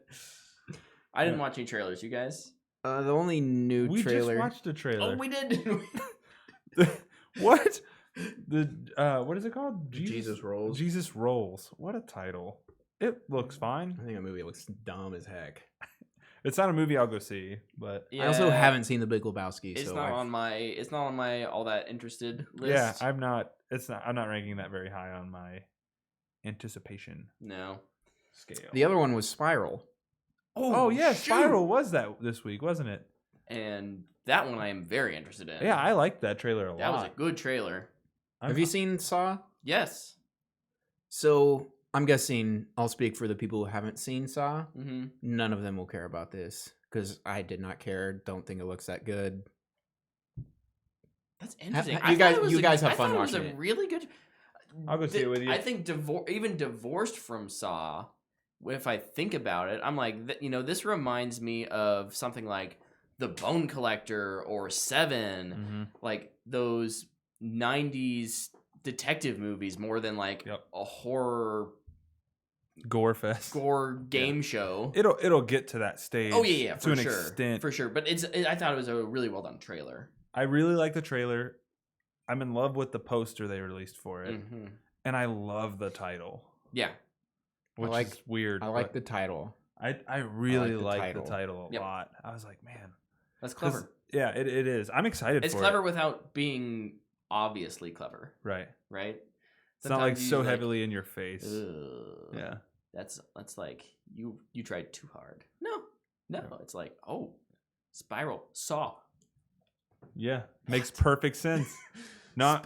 I didn't watch any trailers. You guys? The only new We trailer. just watched a trailer. Oh, we did. What? What is it called? Jesus Rolls. Jesus Rolls. What a title. It looks fine. I think that movie looks dumb as heck. It's not a movie I'll go see, but I also haven't seen The Big Lebowski. It's so not on my. It's not on my all that interested list. yeah, I'm not ranking that very high on my anticipation No. scale. The other one was Spiral. Oh yeah, shoot. Spiral was that this week, wasn't it? And that one I am very interested in. Yeah, I liked that trailer a that was a lot. good trailer. Have you seen Saw? Yes. So I'm guessing I'll speak for the people who haven't seen Saw. Mm-hmm. None of them will care about this because I did not care. Don't think it looks that good. That's interesting. you guys have fun I thought it was watching a it. really good. I'll go see it with you. I think even divorced from Saw, if I think about it, I'm like, this reminds me of something like The Bone Collector or Seven, Mhm. like those 90s detective movies more than like a horror Gore fest. gore game show. It'll get to that stage. Oh yeah, to an extent. For sure. But I thought it was a really well done trailer. I really like the trailer. I'm in love with the poster they released for it. Mm-hmm. And I love the title. Yeah. Which is weird. I like the title. I really like the like the title a lot. I was like, man. That's clever. Yeah, it is. I'm excited for it. It's clever without being obviously clever. Right. Right? It's not like so heavily in your face. Ugh. Yeah. That's like you tried too hard. No. It's like, oh, Spiral, Saw. Yeah. Makes perfect sense. No,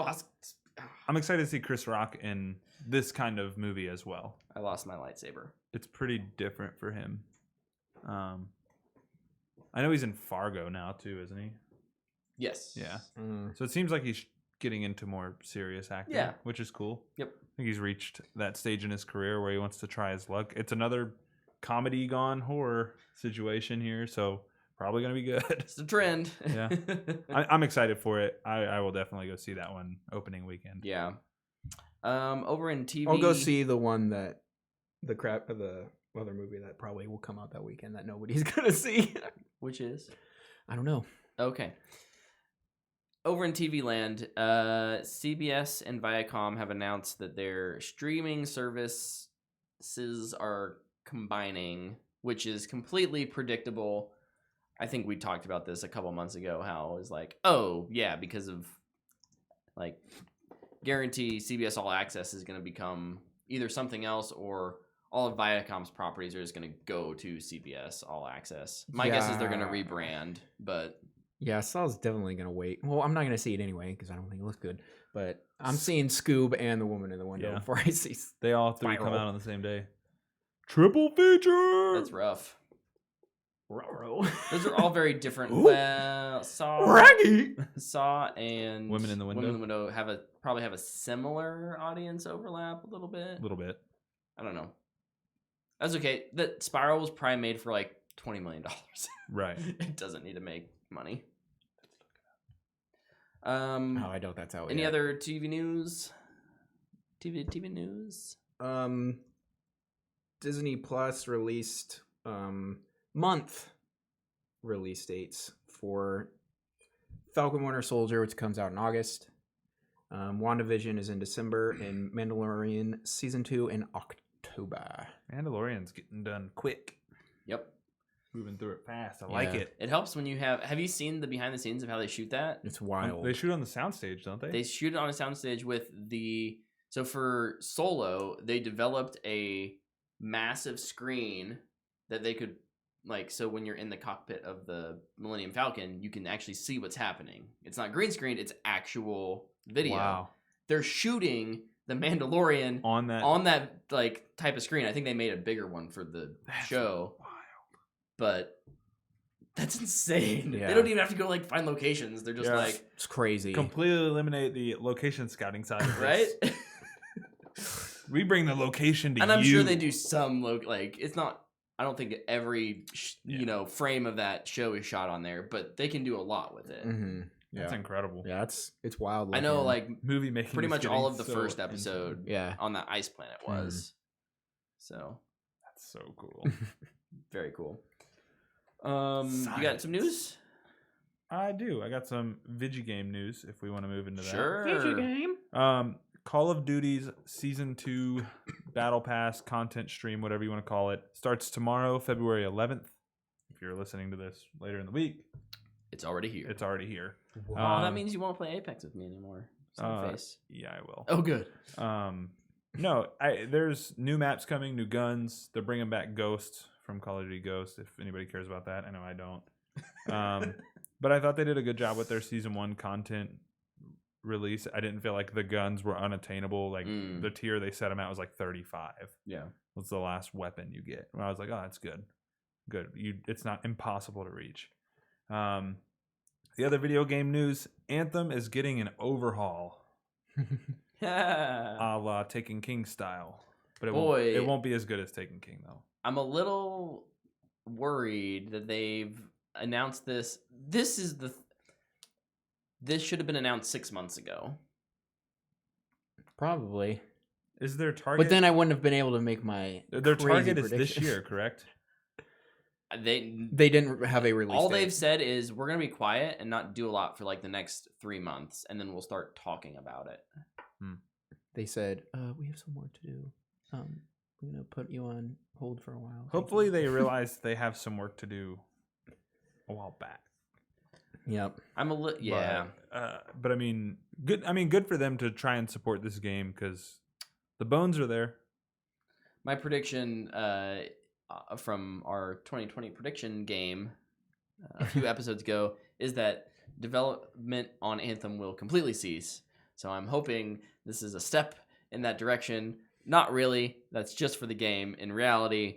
I'm excited to see Chris Rock in this kind of movie as well. I lost my lightsaber. It's pretty different for him. I know he's in Fargo now too, isn't he? Yes. Yeah. So it seems like he's getting into more serious acting, which is cool. Yep. I think he's reached that stage in his career where he wants to try his luck. It's another comedy gone horror situation here, so probably going to be good. It's the trend. Yeah. I'm excited for it. I will definitely go see that one opening weekend. Yeah. Over in TV, I'll go see the one that the other movie that probably will come out that weekend that nobody's gonna see. Which is? I don't know. Okay. Over in TV land, CBS and Viacom have announced that their streaming services are combining, which is completely predictable. I think we talked about this a couple months ago, how it was like, oh, yeah, because of, like, guarantee CBS All Access is going to become either something else or all of Viacom's properties are just going to go to CBS All Access. My guess is they're going to rebrand, but... Yeah, Saul's definitely going to wait. Well, I'm not going to see it anyway because I don't think it looks good. But I'm seeing Scoob and The Woman in the Window before I see They all three Spiral. come out on the same day. Triple feature! That's rough. Ruh-roh. Those are all very different. Ooh. Well, Saw and Women in the Window probably have a similar audience overlap a little bit. A little bit. I don't know. That's okay. The Spiral was probably made for like $20 million. Right. It doesn't need to make money. Oh, I doubt that's how. Any other TV news? TV news. Disney Plus released month release dates for Falcon Winter Soldier, which comes out in August. WandaVision is in December, and Mandalorian Season 2 in October. Mandalorian's getting done quick. Yep. Moving through it fast. I like it. It helps when you have you seen the behind the scenes of how they shoot that? It's wild. They shoot on the soundstage, don't they? They shoot it on a soundstage with so for Solo, they developed a massive screen that they could so when you're in the cockpit of the Millennium Falcon, you can actually see what's happening. It's not green screen, it's actual video. Wow. They're shooting the Mandalorian on that type of screen. I think they made a bigger one for the show. Wild. But that's insane. Yeah. They don't even have to go find locations. They're just it's crazy. Completely eliminate the location scouting side of right? this. We bring the location to you. And I'm sure they do some it's not. I don't think every frame of that show is shot on there, but they can do a lot with it. Mm-hmm. Yeah. That's incredible. Yeah, it's wild. I know, movie making. Pretty much all of the so first episode. On that ice planet was. So that's so cool. Very cool. You got some news? I do. I got some Vigigame news if we want to move into that. Sure. Vigigame. Call of Duty's Season 2 Battle Pass content stream, whatever you want to call it, starts tomorrow, February 11th. If you're listening to this later in the week, it's already here. It's already here. Wow. That means you won't play Apex with me anymore. Face. Yeah, I will. Oh, good. No, there's new maps coming, new guns. They're bringing back Ghost from Call of Duty Ghost, if anybody cares about that. I know I don't. But I thought they did a good job with their Season 1 content release. I didn't feel like the guns were unattainable. The tier they set them at was 35. Yeah. What's the last weapon you get? And I was like, oh, that's good. Good. It's not impossible to reach. The other video game news, Anthem is getting an overhaul. A la Taken King style. But it won't be as good as Taken King, though. I'm a little worried that they've announced this. This should have been announced 6 months ago. Probably. Is their target? But then I wouldn't have been able to make my their crazy target is this prediction. year, correct? They didn't have a release all date. they've said is we're gonna be quiet and not do a lot for like the next 3 months, and then we'll start talking about it. They said, we have some work to do. We're going to put you on hold for a while. Thank Hopefully you." they realize they have some work to do a while back. Yep. I'm a little yeah. But I mean, good. I mean, good for them to try and support this game because the bones are there. My prediction from our 2020 prediction game a few episodes ago is that development on Anthem will completely cease. So I'm hoping this is a step in that direction. Not really. That's just for the game. In reality,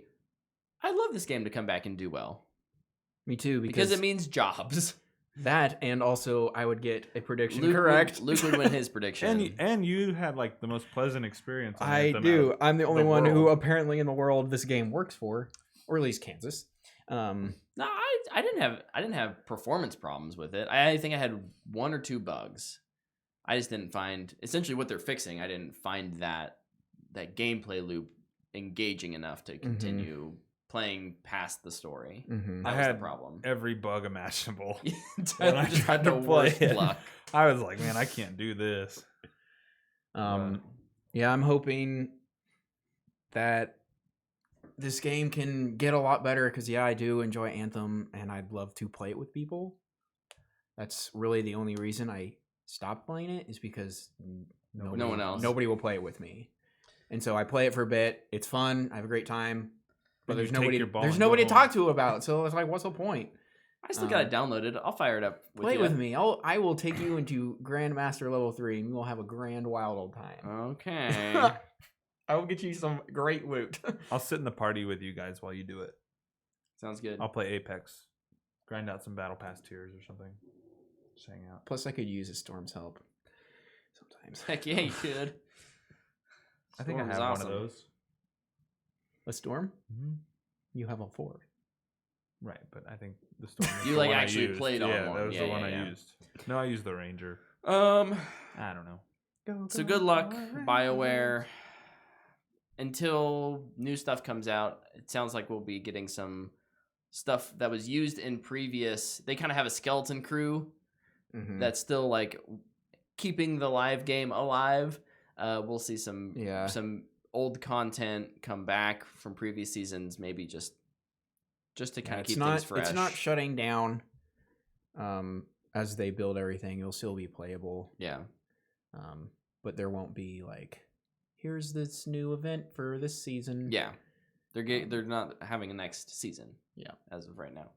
I'd love this game to come back and do well. Me too, Because it means jobs. that, and also I would get a prediction Luke correct. Luke would win his prediction. And you had like the most pleasant experience. On I Anthem do. out I'm the of only one who world. apparently in the world this game works for, or at least Kansas. No, I didn't have performance problems with it. I think I had 1 or 2 bugs. I just didn't find essentially what they're fixing. I didn't find that gameplay loop engaging enough to continue playing past the story. Mm-hmm. That I was had the problem. every bug imaginable. When I tried to play worst it. luck. I was like, man, I can't do this. Yeah, I'm hoping that this game can get a lot better because, yeah, I do enjoy Anthem and I'd love to play it with people. That's really the only reason I stopped playing it is because No one else. nobody will play it with me. And so I play it for a bit. It's fun. I have a great time. But And there's you take nobody. your ball There's and go nobody to home. talk to about. So it's like, what's the point? I still got it downloaded. I'll fire it up with Play you. with me. I will take you into Grandmaster level 3, and we will have a grand wild old time. Okay. I will get you some great loot. I'll sit in the party with you guys while you do it. Sounds good. I'll play Apex, grind out some Battle Pass tiers or something. Just hang out. Plus, I could use a Storm's help sometimes. Heck yeah, you could. I think I Storm have is one awesome. of those. A Storm? Mm-hmm. You have a 4. Right, but I think the Storm. Is You, the like, one I actually used. played on yeah, one. that was Yeah, the one yeah, I yeah. used. No, I used the Ranger. Um. I don't know. So good luck, BioWare. Until new stuff comes out, it sounds like we'll be getting some stuff that was used in previous. They kind of have a skeleton crew Mm-hmm. that's still like keeping the live game alive. We'll see some old content come back from previous seasons, maybe just to kind of keep things fresh. It's not shutting down. As they build everything, it'll still be playable. Yeah. But there won't be like, here's this new event for this season. Yeah. They're not having a next season. Yeah. As of right now.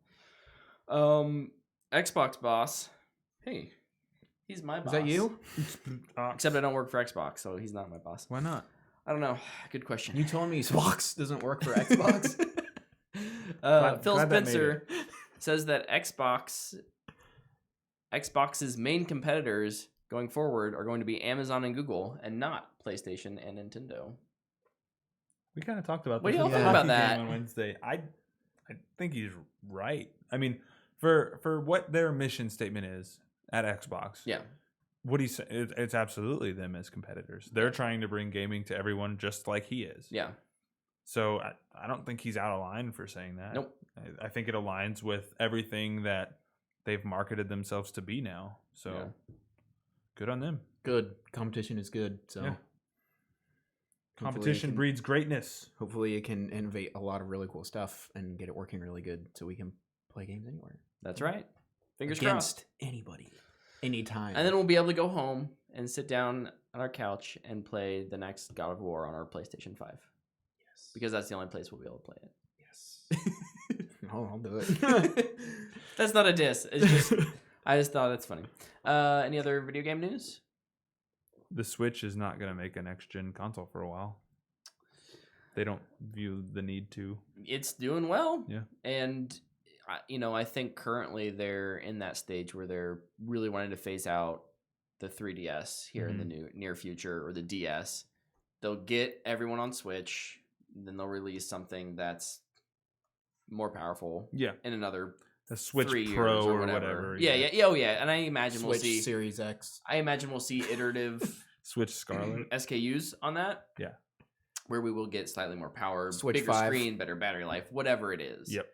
Xbox boss. Hey, he's my boss. Is that you? Except I don't work for Xbox, so he's not my boss. Why not? I don't know. Good question. You told me Xbox doesn't work for Xbox. Phil glad that made Spencer says that Xbox's main competitors going forward are going to be Amazon and Google, and not PlayStation and Nintendo. We kind of talked about What this do y'all in the think hockey about game that? on Wednesday. I think he's right. I mean, for what their mission statement is at Xbox, Yeah. what he's it's absolutely them as competitors. They're trying to bring gaming to everyone just like he is. Yeah. So I don't think he's out of line for saying that. Nope. I think it aligns with everything that they've marketed themselves to be now. So Yeah. good on them. Good. Competition is good. So Yeah. hopefully Competition it can- breeds greatness. Hopefully it can innovate a lot of really cool stuff and get it working really good so we can play games anywhere. That's right. Fingers Against crossed. anybody. Anytime. And then we'll be able to go home and sit down on our couch and play the next God of War on our PlayStation 5. yes. Because that's the only place we'll be able to play it. Yes. No, I'll do it. That's not a diss. It's just I just thought that's funny. Any other video game news? The Switch is not going to make a next-gen console for a while. They don't view the need to. It's doing well. Yeah. And I think currently they're in that stage where they're really wanting to phase out the 3DS here in the near future, or the DS. They'll get everyone on Switch, then they'll release something that's more powerful Yeah. in another A Switch 3 years Pro or or whatever. whatever. Yeah. Oh yeah. And I imagine we'll Switch see Series X. I imagine we'll see iterative Switch Scarlet. SKUs on that. Yeah. Where we will get slightly more power, Switch bigger 5. screen, better battery life, whatever it is. Yep.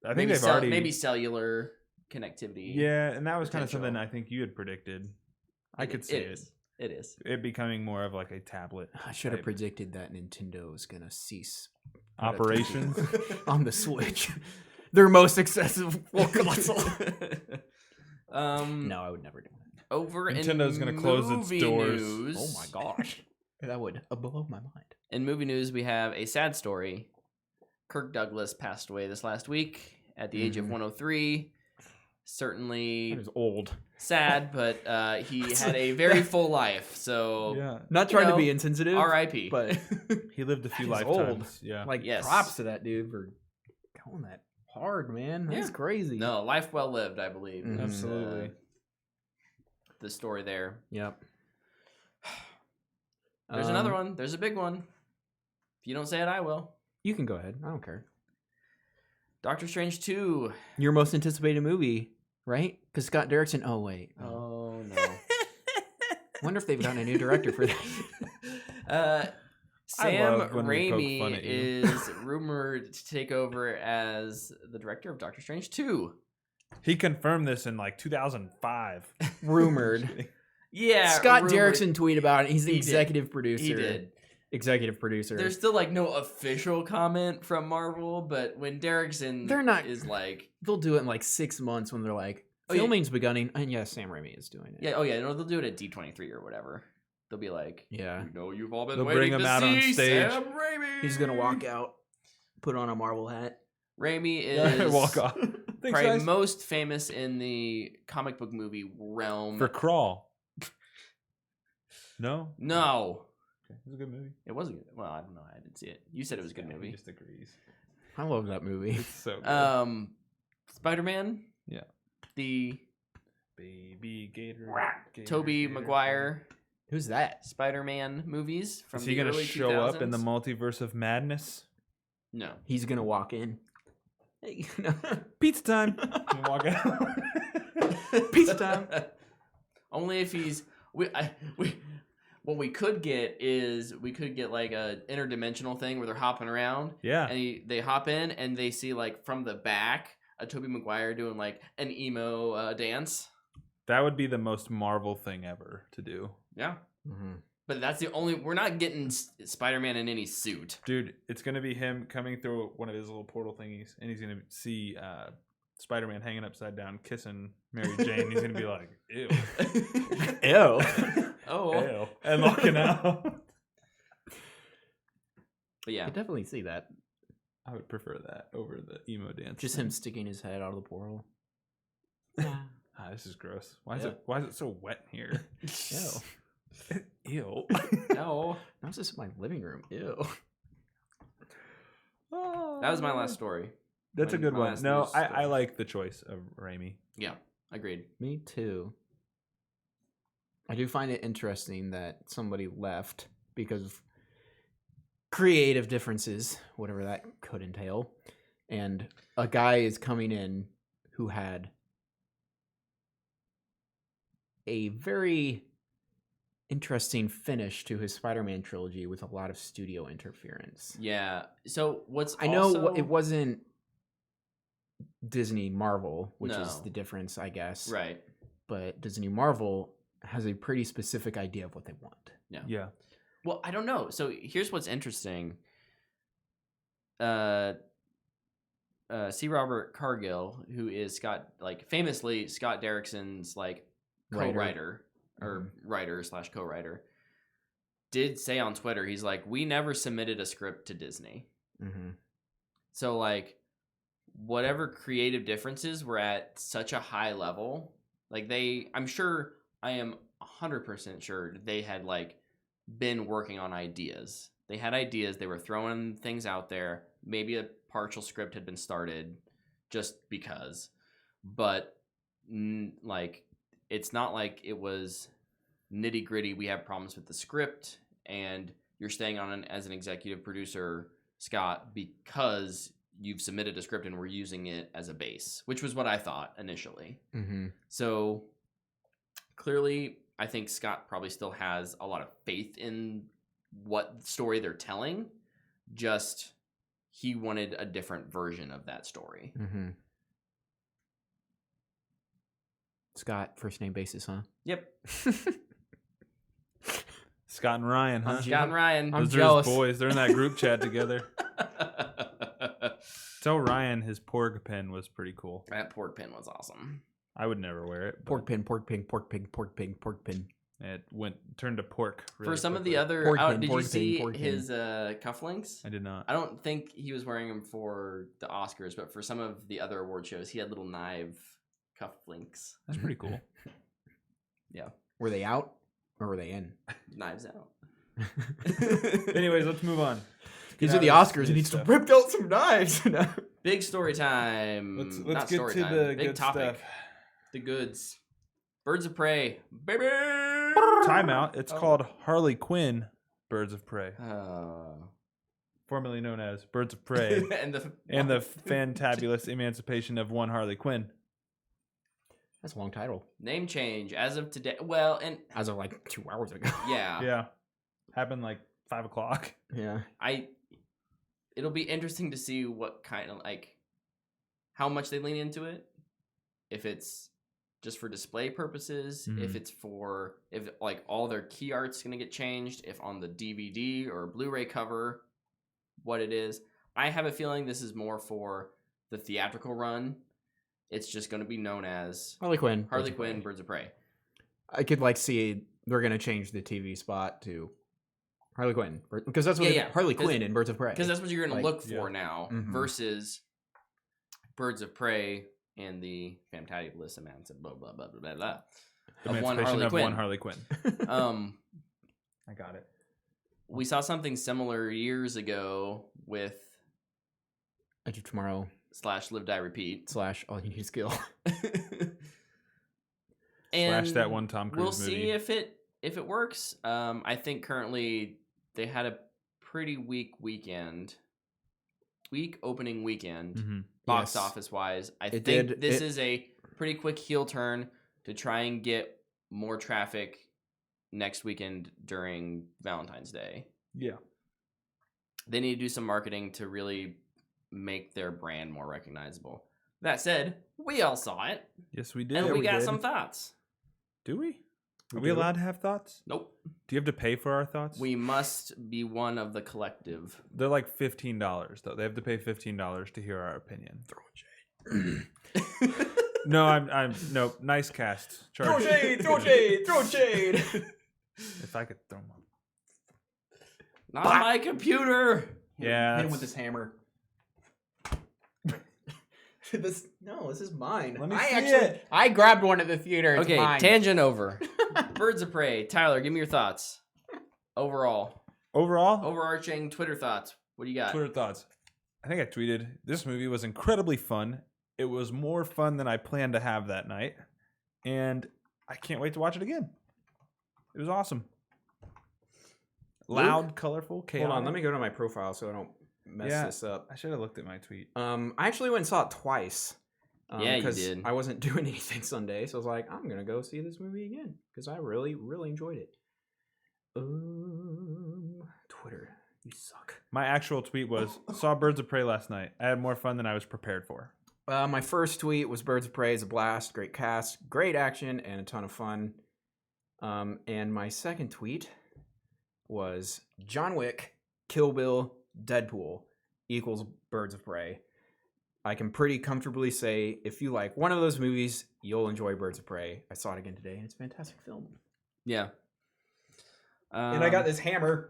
I think they've already maybe cellular connectivity. Yeah, and that was kind of potential. something I think you had predicted. I could see it. It is. It becoming more of like a tablet. I should have type predicted that Nintendo is gonna cease operations. on the Switch. Their most accessible console. No, I would never do that. Over Nintendo's in gonna close its movie doors. news- Oh my gosh, that would blow my mind. In movie news, we have a sad story. Kirk Douglas passed away this last week at the age of 103. Certainly That is old. sad, but he had a very full life. So Yeah. Not You trying know, to be insensitive, R.I.P. but He lived a few That is lifetimes. old. Yeah. like Yes. props to that dude for going that hard, man. That's Yeah. crazy. no, life well lived, I believe. Mhm. is, Absolutely. the story there. Yep. There's another one. There's a big one. If you don't say it, I will. You can go ahead. I don't care. Doctor Strange 2. Your most anticipated movie, right? Because Scott Derrickson. Oh wait. Oh no. Wonder if they've gotten a new director for that. Sam love when we poke fun Raimi at you. is rumored to take over as the director of Doctor Strange 2. He confirmed this in like 2005. Rumored. Yeah. Scott rumored. Derrickson tweeted about it. He's the He did. executive producer. He did. Executive producer. There's still like no official comment from Marvel, but when Derrickson They're not- is like, They'll do it in like 6 months when they're like, Oh, yeah. filming's beginning. And yes, Sam Raimi is doing it. yeah, oh yeah, no, they'll do it at D23 or whatever. They'll be like, Yeah. we know you've all been They'll waiting bring him to out on see stage. Sam Raimi. He's gonna walk out, put on a Marvel hat. Raimi is Walk off. Thanks, probably guys. most famous in the comic book movie realm. For Crawl. No? No, Okay. It was a good movie. it wasn't good. Well, I don't know. I didn't see it. You said it was a good He movie. just agrees. I love that movie. It's so good. Spider-Man. Yeah. The Baby Gator. Tobey Gator. Maguire Who's that? Spider-Man movies from Is the he going to early show 2000s. up in the multiverse of madness? No. He's gonna walk in. Hey, Pizza time. And walk out. pizza time. Only if he's what we could get is we could get like a interdimensional thing where they're hopping around Yeah. and they hop in and they see like from the back a Tobey Maguire doing like an emo dance. That would be the most Marvel thing ever to do. Yeah. Mhm. But that's the only we're not getting Spider-Man in any suit. Dude, it's going to be him coming through one of his little portal thingies, and he's going to see Spider-Man hanging upside down, kissing Mary Jane. He's going to be like, ew. Ew. Oh. Ew. And looking out. But yeah. I definitely see that. I would prefer that over the emo dance. Just him sticking his head out of the portal. Ah, this is gross. Why is it so wet in here? Ew. Ew. No. That was just my living room. Ew. That was my last story. That's a good my one. last No, news I story. like the choice of Raimi. Yeah. Agreed. Me too. I do find it interesting that somebody left because of creative differences, whatever that could entail. And a guy is coming in who had a very interesting finish to his Spider-Man trilogy with a lot of studio interference. Yeah. So what's I know also... it wasn't Disney Marvel, which is No. the difference, I guess. right. But Disney Marvel has a pretty specific idea of what they want. Yeah. Well, I don't know. So here's what's interesting. C. Robert Cargill, who is famously Scott Derrickson's co-writer or writer/co-writer, did say on Twitter, he's like, we never submitted a script to Disney. Mm-hmm. So whatever creative differences were at such a high level, I'm sure, I am 100% sure they had been working on ideas. They had ideas. They were throwing things out there. Maybe a partial script had been started just because, but it's not like it was nitty gritty. We have problems with the script and you're staying on as an executive producer, Scott, because you've submitted a script and we're using it as a base, which was what I thought initially. Mm-hmm. So clearly, I think Scott probably still has a lot of faith in what story they're telling. Just he wanted a different version of that story. Mm-hmm. Scott, first name basis, huh? Yep. Scott and Ryan, huh? Scott and Ryan. I'm Those jealous. are his boys. They're in that group chat together. Tell Ryan his pork pen was pretty cool. That pork pin was awesome. I would never wear it. Pork pin, pork pin, pork pig, pork pig, pork pin. It turned to pork. Really For some quickly. of the other, Pork pin, did pork you pin, see pork pin. his cufflinks? I did not. I don't think he was wearing them for the Oscars, but for some of the other award shows, he had little knife cufflinks. That's pretty cool. Yeah, Were they out or were they in? knives out. Anyways, let's move on. These Get are the out of this Oscars and he's stuff. ripped out some knives. Big story time. Let's Not get story to time. the Big good topic. stuff. The goods. Birds of Prey, baby. Timeout. It's Oh. called Harley Quinn, Birds of Prey, Uh, formerly known as Birds of Prey, and the and the fantabulous emancipation of one Harley Quinn. That's a long title. name change as of today. Well, and As of like 2 hours ago. yeah, Yeah, happened like 5 o'clock. Yeah. It'll be interesting to see what kind of how much they lean into it. If it's just for display purposes, if it's if all their key art's gonna get changed, if on the DVD or Blu-ray cover, what it is. I have a feeling this is more for the theatrical run. It's just gonna be known as Harley Quinn. Harley Birds of Prey. Quinn, Birds of Prey. I could see they're gonna change the TV spot to Harley Quinn because that's what Yeah, yeah. Harley Quinn in Birds of Prey. Because that's what you're gonna Like, look for yeah. now Mhm. versus Birds of Prey and the fantabulous amounts of blah blah blah blah blah blah. Of one Emancipation Harley of Quinn. one Harley Quinn. I got it. We saw something similar years ago with Edge of Tomorrow / Live Die Repeat. / All You Need Is Skill. Slash that one Tom Cruise We'll movie. see if it works. I think currently they had a pretty weak opening weekend. Mm-hmm. Box Yes. office wise. I It think did- this it- is a pretty quick heel turn to try and get more traffic next weekend during Valentine's Day. Yeah. They need to do some marketing to really make their brand more recognizable. That said, we all saw it, Yes, we did. and we got did. some thoughts. Do we? Are We we do. allowed to have thoughts? Nope. Do you have to pay for our thoughts? We must be one of the collective. They're like $15 though. They have to pay $15 to hear our opinion. No, I'm no nice cast. Charge. Throw shade! If I could throw them. Not my computer. Yeah. Hit him with this hammer. This is mine. Let me see it. I grabbed one at the theater. It's Okay, mine. tangent over. Birds of Prey. Tyler, give me your thoughts. Overall, Overall, overarching Twitter thoughts. What do you got? Twitter thoughts. I think I tweeted this movie was incredibly fun. It was more fun than I planned to have that night, and I can't wait to watch it again. It was awesome. Loud, colorful, chaotic. Hold on, let me go to my profile so I don't mess Yeah. this up. I should have looked at my tweet. I actually went and saw it twice. Yeah, you 'cause did. I wasn't doing anything Sunday, so I was like, I'm gonna go see this movie again because I really, really enjoyed it. Twitter, you suck. My actual tweet was, saw Birds of Prey last night. I had more fun than I was prepared for. My first tweet was Birds of Prey is a blast, great cast, great action, and a ton of fun. And my second tweet was John Wick, Kill Bill, Deadpool equals Birds of Prey. I can pretty comfortably say if you like one of those movies, you'll enjoy Birds of Prey. I saw it again today, and it's a fantastic film. Yeah. And I got this hammer.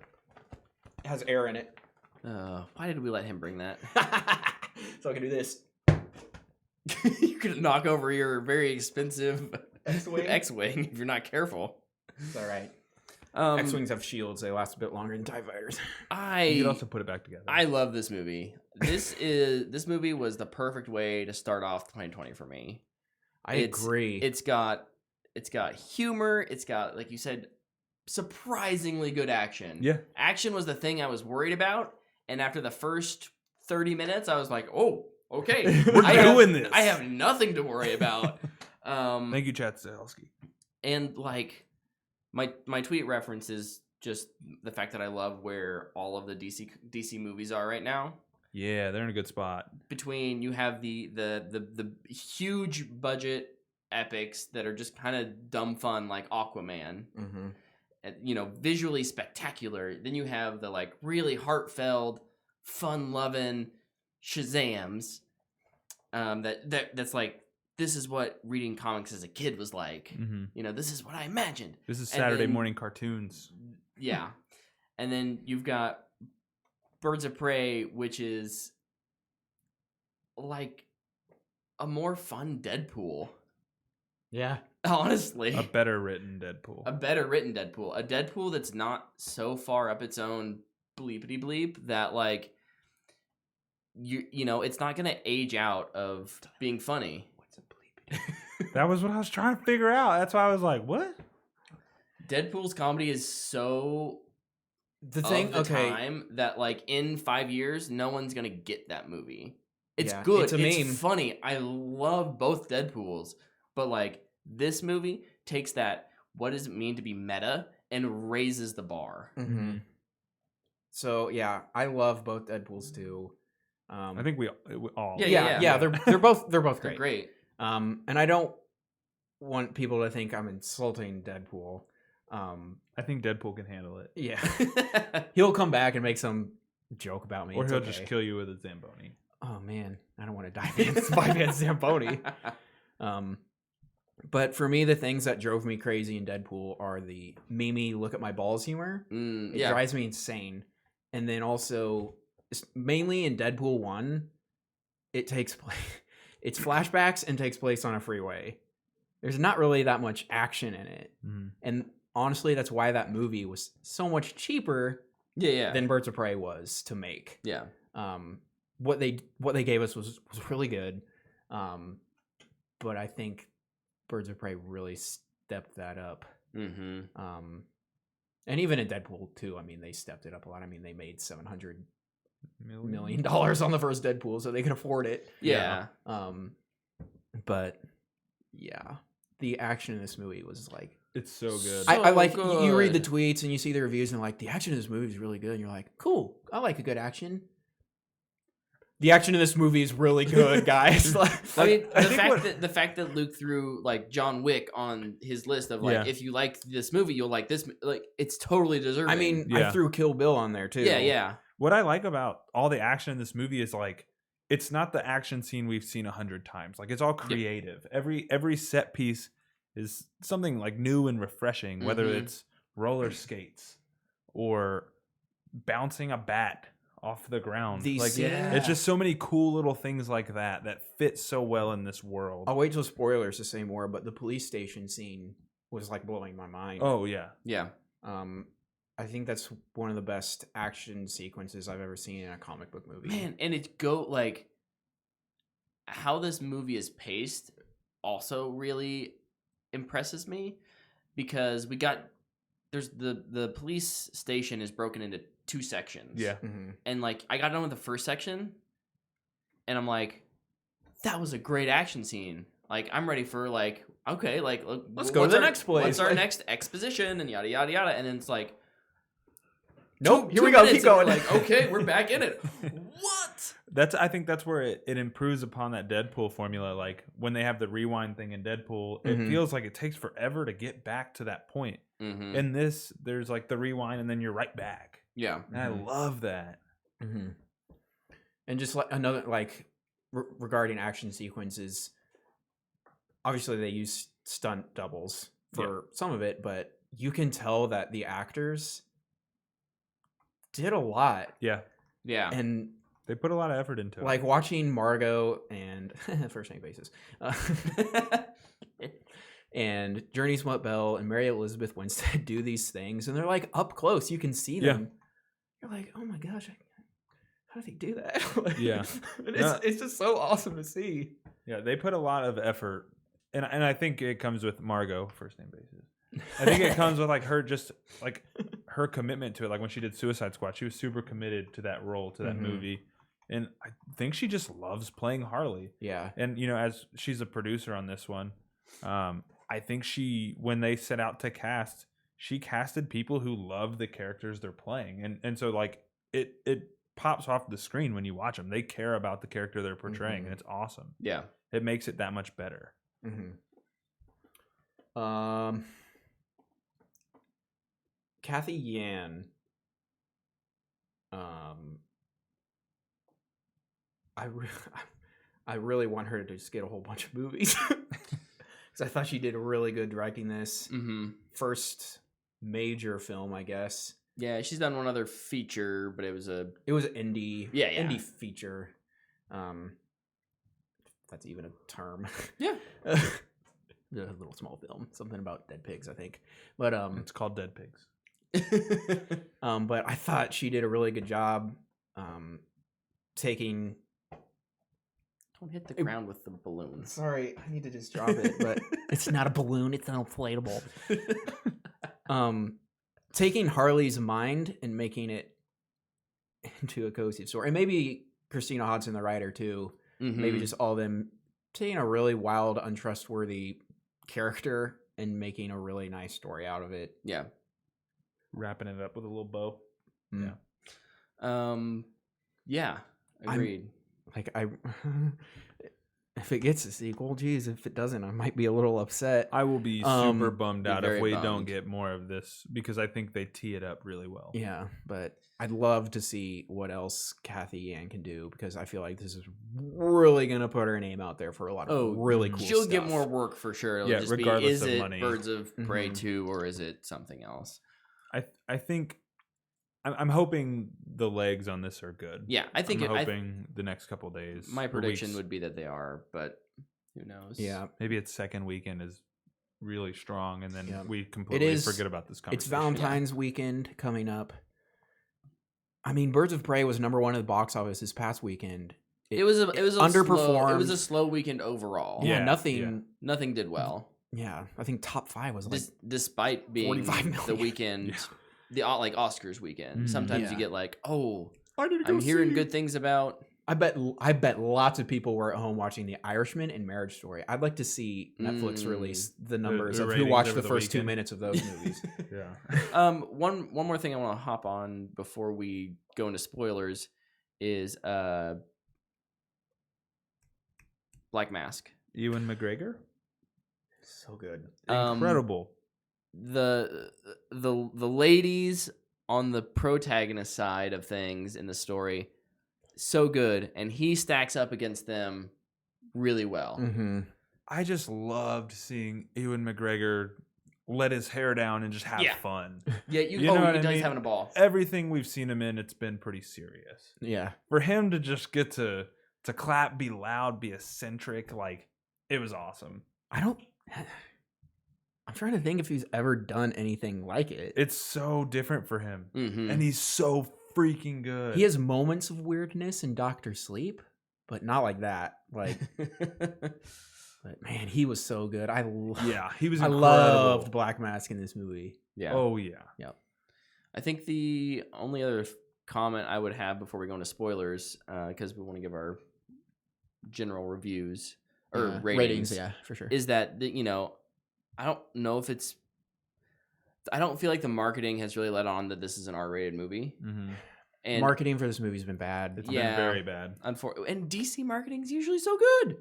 It has air in it. Why did we let him bring that? So I can do this. You could knock over your very expensive X-Wing? X-Wing if you're not careful. It's all right. Um, X-Wings have shields. They last a bit longer than TIE fighters. You could also put it back together. I love this movie. This movie was the perfect way to start off 2020 for me. I agree. It's got humor. It's got, like you said, surprisingly good action. Yeah. Action was the thing I was worried about, and after the first 30 minutes, I was like, "Oh, okay, We're doing this. I have nothing to worry about." Thank you, Chad Stahelski. And like my tweet references just the fact that I love where all of the DC movies are right now. Yeah, they're in a good spot. Between you have the huge budget epics that are just kind of dumb fun like Aquaman, visually spectacular. Then you have the like really heartfelt, fun loving Shazams. That's like, this is what reading comics as a kid was like. This is what I imagined. This is Saturday morning cartoons. Yeah. And then you've got Birds of Prey, which is like a more fun Deadpool. Yeah. Honestly. A better written Deadpool. A Deadpool that's not so far up its own bleepity bleep that like it's not gonna age out of being funny. What's a bleepity? That was what I was trying to figure out. That's why I was like, what? Deadpool's comedy is so time that like in 5 years no one's gonna get that movie. It's good. It's a meme. It's funny. I love both Deadpools, but like this movie takes that what does it mean to be meta and raises the bar. So yeah, I love both Deadpools too. I think we all. Yeah. They're both great. They're great. And I don't want people to think I'm insulting Deadpool. I think Deadpool can handle it. Yeah. He'll come back and make some joke about me. Or it's he'll okay. just kill you with a Zamboni. Oh man, I don't want to dive in Zamboni. But for me, the things that drove me crazy in Deadpool are the Mimi look at my balls humor. It drives me insane. And then also, mainly in Deadpool 1, it takes place. It's flashbacks and takes place on a freeway. There's not really that much action in it. And honestly, that's why that movie was so much cheaper than Birds of Prey was to make. Yeah. What they gave us was really good. But I think Birds of Prey really stepped that up. And even in Deadpool 2, I mean, they stepped it up a lot. I mean, they made $700 million on the first Deadpool, so they could afford it. Yeah. But yeah, the action in this movie was like, it's so good. I like good. you read the tweets and you see the reviews and like the action in this movie is really good. And you're like, cool, I like a good action. The action in this movie is really good, guys. I mean, the fact that Luke threw like John Wick on his list of like, if you like this movie, you'll like this. Like, it's totally deserving. I mean, I threw Kill Bill on there too. Yeah. What I like about all the action in this movie is like, it's not the action scene we've seen 100 times. Like, it's all creative. Every set piece is something like new and refreshing, whether it's roller skates or bouncing a bat off the ground. It's just so many cool little things like that fit so well in this world. I'll wait till spoilers to say more, but the police station scene was like blowing my mind. Oh yeah. I think that's one of the best action sequences I've ever seen in a comic book movie. Man, and like how this movie is paced also really impresses me, because there's the police station is broken into 2 sections. Yeah. And like I got done with the first section and I'm like, that was a great action scene. Like, I'm ready for like, okay, like let's go to the next place. What's our next exposition and yada yada yada. And then it's like, nope, here we go, keep going. Like, okay, we're back in it. What? I think that's where it improves upon that Deadpool formula. Like, when they have the rewind thing in Deadpool, it feels like it takes forever to get back to that point. In this, there's like the rewind and then you're right back. Yeah. And I love that. And just like another, like, regarding action sequences, obviously they use stunt doubles for some of it, but you can tell that the actors did a lot. Yeah. And they put a lot of effort into it. Like watching Margot and first name basis, and Journey Smollett Bell and Mary Elizabeth Winstead do these things, and they're like up close. You can see them. You're like, oh my gosh, how do they do that? It's just so awesome to see. Yeah, they put a lot of effort, and I think it comes with Margot, first name basis. I think it comes with like her, just like her commitment to it. Like when she did Suicide Squad, she was super committed to that role, to that movie. And I think she just loves playing Harley. Yeah. And, as she's a producer on this one, I think when they set out to cast, she casted people who love the characters they're playing, and so like it pops off the screen when you watch them. They care about the character they're portraying, and it's awesome. Yeah. It makes it that much better. Kathy Yan. I really want her to just get a whole bunch of movies because I thought she did really good directing this first major film, I guess. Yeah, she's done one other feature, but it was an indie, indie feature. That's even a term. Yeah. A little small film, something about dead pigs, I think. But It's called Dead Pigs. But I thought she did a really good job taking. Don't hit the ground with the balloons. Sorry, I need to just drop it, but it's not a balloon; it's an inflatable. Taking Harley's mind and making it into a cohesive story, and maybe Christina Hodson, the writer, too. Maybe just all of them taking a really wild, untrustworthy character and making a really nice story out of it. Yeah. Wrapping it up with a little bow. Yeah. Agreed. If it gets a sequel, geez, if it doesn't, I might be a little upset. I will be super bummed out if we bummed. don't get more of this, because I think they tee it up really well. Yeah, but I'd love to see what else Kathy Yan can do, because I feel like this is really going to put her name out there for a lot of really cool She'll stuff. get more work for sure. It'll just regardless be, is of it money. Birds of Prey 2 or is it something else? I think I'm hoping the legs on this are good. Yeah, I think I'm hoping the next couple days. My or prediction weeks, would be that they are, but who knows? Yeah, maybe its second weekend is really strong, and then Yeah. we completely forget about this conversation. It's Valentine's weekend coming up. I mean, Birds of Prey was #1 at the box office this past weekend. It was underperformed. It was a slow weekend overall. Yeah, Yeah. Nothing did well. Yeah, I think top 5 was like Despite being 45 million. the weekend, the like Oscars weekend. Sometimes you get like, I'm I'm hearing good things about. I bet lots of people were at home watching The Irishman and Marriage Story. I'd like to see Netflix release the numbers the of who ratings watched over the the first 2 weekend. minutes of those movies. Yeah. One more thing I want to hop on before we go into spoilers is Black Mask. Ewan McGregor, So good. incredible. The ladies on the protagonist side of things in the story, so good, and he stacks up against them really well. Mm-hmm. I just loved seeing Ewan McGregor let his hair down and just have fun. Yeah, You know what I he's mean? having a ball. Everything we've seen him in, it's been pretty serious. Yeah. For him to just get to clap, be loud, be eccentric, like, it was awesome. I'm trying to think if he's ever done anything like it. It's so different for him, Mm-hmm. and he's so freaking good. He has moments of weirdness in Doctor Sleep, but not like that. Like, but man, he was so good. He was I incredible. loved Black Mask in this movie. Yeah. Oh yeah. I think the only other comment I would have before we go into spoilers, because we want to give our general reviews or ratings, yeah, for sure. is that I don't know if it's. I don't feel like the marketing has really let on that this is an R-rated movie. Mm-hmm. And Marketing for this movie's been bad. It's been very bad. and DC marketing is usually so good.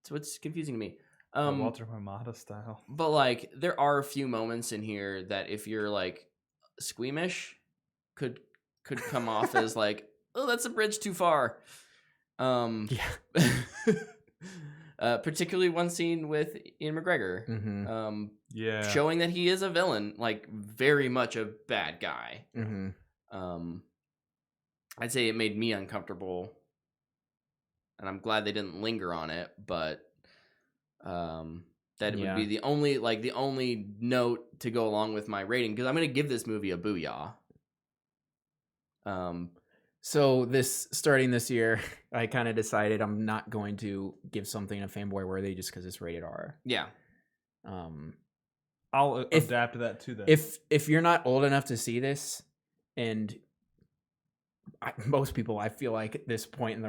So it's confusing to me. Walter Hamada style. But like, there are a few moments in here that if you're like squeamish, could come off as like, oh, that's a bridge too far. Particularly one scene with Ian McGregor. Mm-hmm. Showing that he is a villain, like very much a bad guy. Mm-hmm. I'd say it made me uncomfortable, and I'm glad they didn't linger on it. But that would be the only note to go along with my rating, because I'm going to give this movie a booyah. So starting this year, I kind of decided I'm not going to give something a fanboy worthy just because it's rated R. Yeah. I'll adapt that to that. If you're not old enough to see this, and most people, I feel like at this point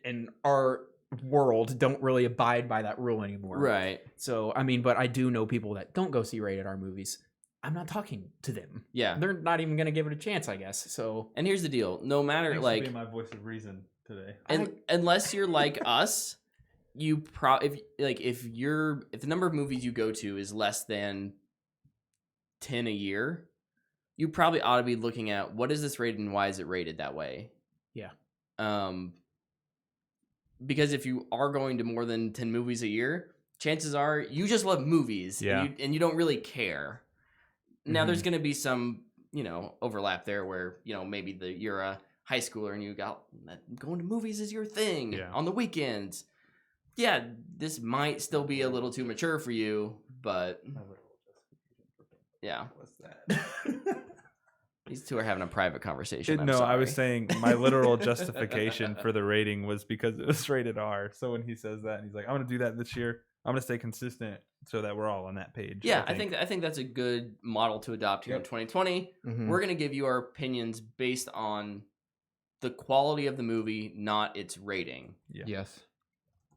in our world, don't really abide by that rule anymore. Right. So I mean, but I do know people that don't go see rated R movies. I'm not talking to them. Yeah. They're not even gonna give it a chance, I guess. So And here's the deal: no matter Thanks for like, being my voice of reason today. unless you're like us, you if the number of movies you go to is less than 10 a year, you probably ought to be looking at what is this rated and why is it rated that way. Yeah. Because if you are going to more than 10 movies a year, chances are you just love movies. Yeah. And you don't really care. Now there's going to be some, overlap there where, maybe you're a high schooler and you got going to movies is your thing on the weekends. Yeah, this might still be a little too mature for you, but yeah. What's that? These two are having a private conversation. I'm I was sorry. saying my literal justification for the rating was because it was rated R. So when he says that, and he's like, "I'm going to do that this year. I'm going to stay consistent so that we're all on that page." Yeah, I think that's a good model to adopt here in 2020. We're going to give you our opinions based on the quality of the movie, not its rating. Yeah. Yes.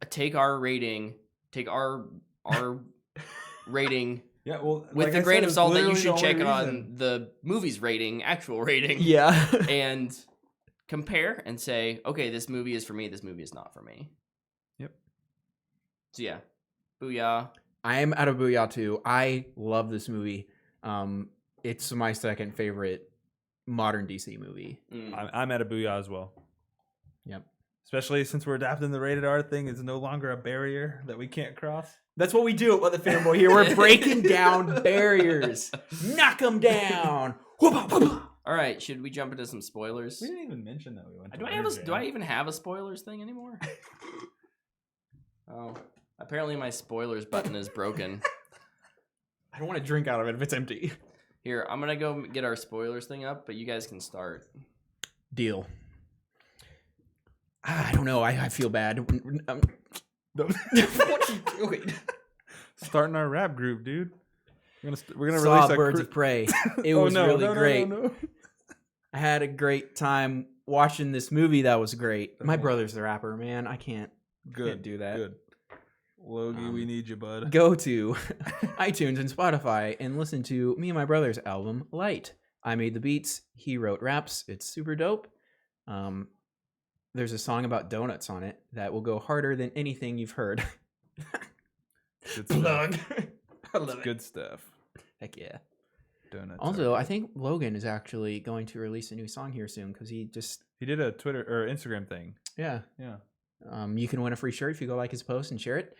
Take our rating, rating Yeah, well, with like a I grain said, of it's salt that you literally should the check only on reason. the movie's rating, actual rating. Yeah. And compare and say, okay, this movie is for me, this movie is not for me. Yep. So yeah. Booyah. I am out of Booyah too. I love this movie. It's my second favorite modern DC movie. I'm at a Booyah as well. Yep. Especially since we're adapting the rated R thing, it's no longer a barrier that we can't cross. That's what we do at the Fanboy here. We're breaking down barriers. Knock them down. All right, should we jump into some spoilers? We didn't even mention that we went. Do I even have a spoilers thing anymore? Oh, apparently my spoilers button is broken. I don't want to drink out of it if it's empty. Here, I'm gonna go get our spoilers thing up, but you guys can start. Deal. I don't know. I feel bad. What are you doing? Starting our rap group, dude. We're gonna Saw release a Birds of Prey. It was really great. No. I had a great time watching this movie. That was great. My brother's the rapper, man. I can't do that. Good. Logie, we need you, bud. Go to iTunes and Spotify and listen to me and my brother's album, Light. I made the beats. He wrote raps. It's super dope. There's a song about donuts on it that will go harder than anything you've heard. Good Plug. stuff. I love it. Good stuff. Heck yeah. Donuts. Also, I think Logan is actually going to release a new song here soon because he did a Twitter or Instagram thing. yeah. Yeah. You can win a free shirt if you go like his post and share it.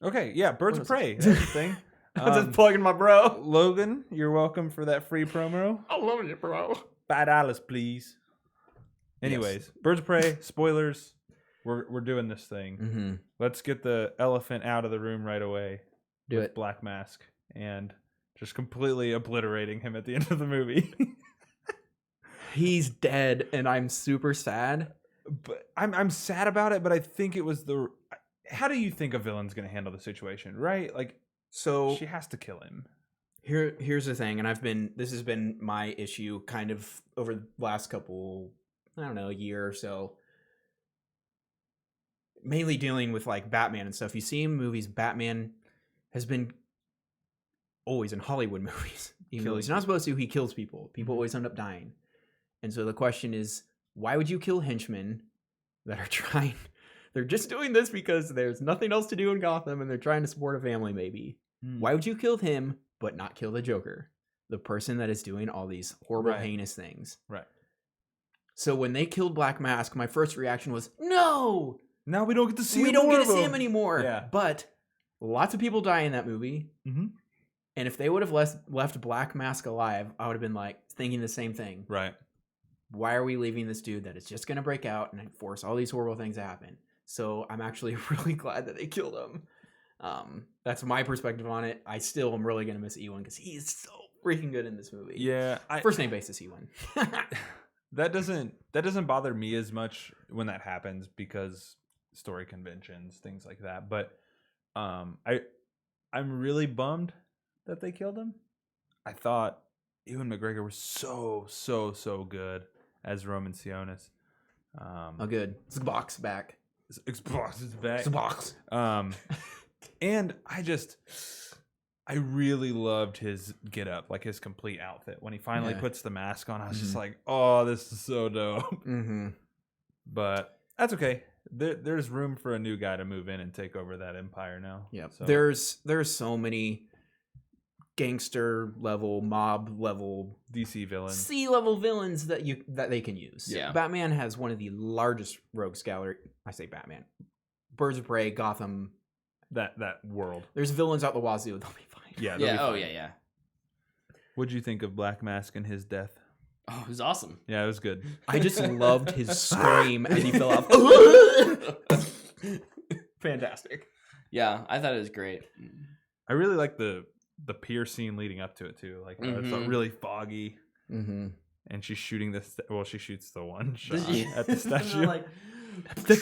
Okay. Yeah. Birds of Prey. That's the thing. I'm just plugging my bro. Logan, you're welcome for that free promo. I love it, bro. $5, please. Anyways, Birds of Prey, spoilers. We're doing this thing. Mm-hmm. Let's get the elephant out of the room right away. Do with it. Black Mask and just completely obliterating him at the end of the movie. He's dead, and I'm super sad. But I'm sad about it, but I think it was the. How do you think a villain's going to handle the situation, right? Like, So she has to kill him. here's the thing, and this has been my issue kind of over the last couple, I don't know, a year or so. Mainly dealing with like Batman and stuff. You see in movies, Batman has been always in Hollywood movies. Even though he's not supposed to, he kills people. People always end up dying. And so the question is, why would you kill henchmen that are trying? They're just doing this because there's nothing else to do in Gotham and they're trying to support a family, maybe. Why would you kill him but not kill the Joker? The person that is doing all these horrible, heinous things. Right. So when they killed Black Mask, my first reaction was, no! Now we don't get to see We him don't more get to of see him. him anymore. Yeah. But lots of people die in that movie. Mm-hmm. And if they would have left Black Mask alive, I would have been like thinking the same thing. Right. Why are we leaving this dude that is just going to break out and force all these horrible things to happen? So I'm actually really glad that they killed him. That's my perspective on it. I still am really going to miss Ewan because he is so freaking good in this movie. Yeah. First name basis Ewan. That doesn't bother me as much when that happens because story conventions, things like that. But I'm really bummed that they killed him. I thought Ewan McGregor was so good as Roman Sionis. Oh, good. Xbox back. Xbox is back. Xbox. And I really loved his get up, like his complete outfit. When he finally Yeah. puts the mask on, I was Mhm. just like, oh, this is so dope. Mm-hmm. But that's okay. There's room for a new guy to move in and take over that empire now. Yep. So, There's so many gangster level, mob level, DC villains. C level villains that they can use. Yeah. Batman has one of the largest rogues gallery. I say Batman. Birds of Prey, Gotham. That world. There's villains out the wazoo. They'll be fine. Yeah. they'll Yeah. be Oh fine. yeah. What'd you think of Black Mask and his death? Oh, it was awesome. Yeah, it was good. I just loved his scream as he fell off. Fantastic. Yeah, I thought it was great. I really like the pier scene leading up to it too. Like it's Mhm. really foggy, Mm-hmm. and she's shooting this. Well, she shoots the one shot Yeah. at the And they're statue. like,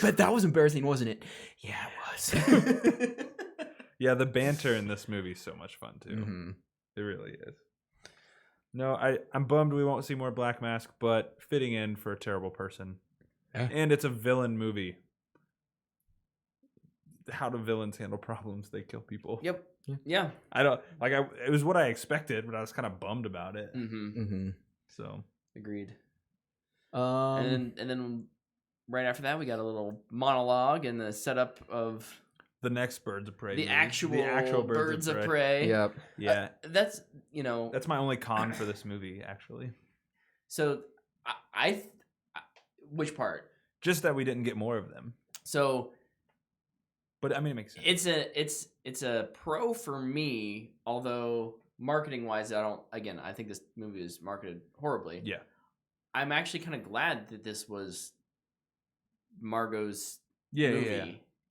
But that was embarrassing, wasn't it? Yeah, it was. Yeah, the banter in this movie is so much fun too. Mm-hmm. It really is. No, I'm bummed we won't see more Black Mask, but fitting in for a terrible person. Yeah. And it's a villain movie. How do villains handle problems? They kill people. Yep. Yeah. Yeah. I don't like. It was what I expected, but I was kind of bummed about it. Mm-hmm. Mm-hmm. So Agreed. Um, And then right after that, we got a little monologue and the setup of the next Birds of Prey, the movie. actual Birds of Prey. Yep. Yeah, That's that's my only con for this movie, actually. So I which part? Just that we didn't get more of them. So But I mean, it makes sense. it's a pro for me, although marketing wise, I think this movie is marketed horribly. Yeah. I'm actually kind of glad that this was Margot's Yeah, movie. yeah.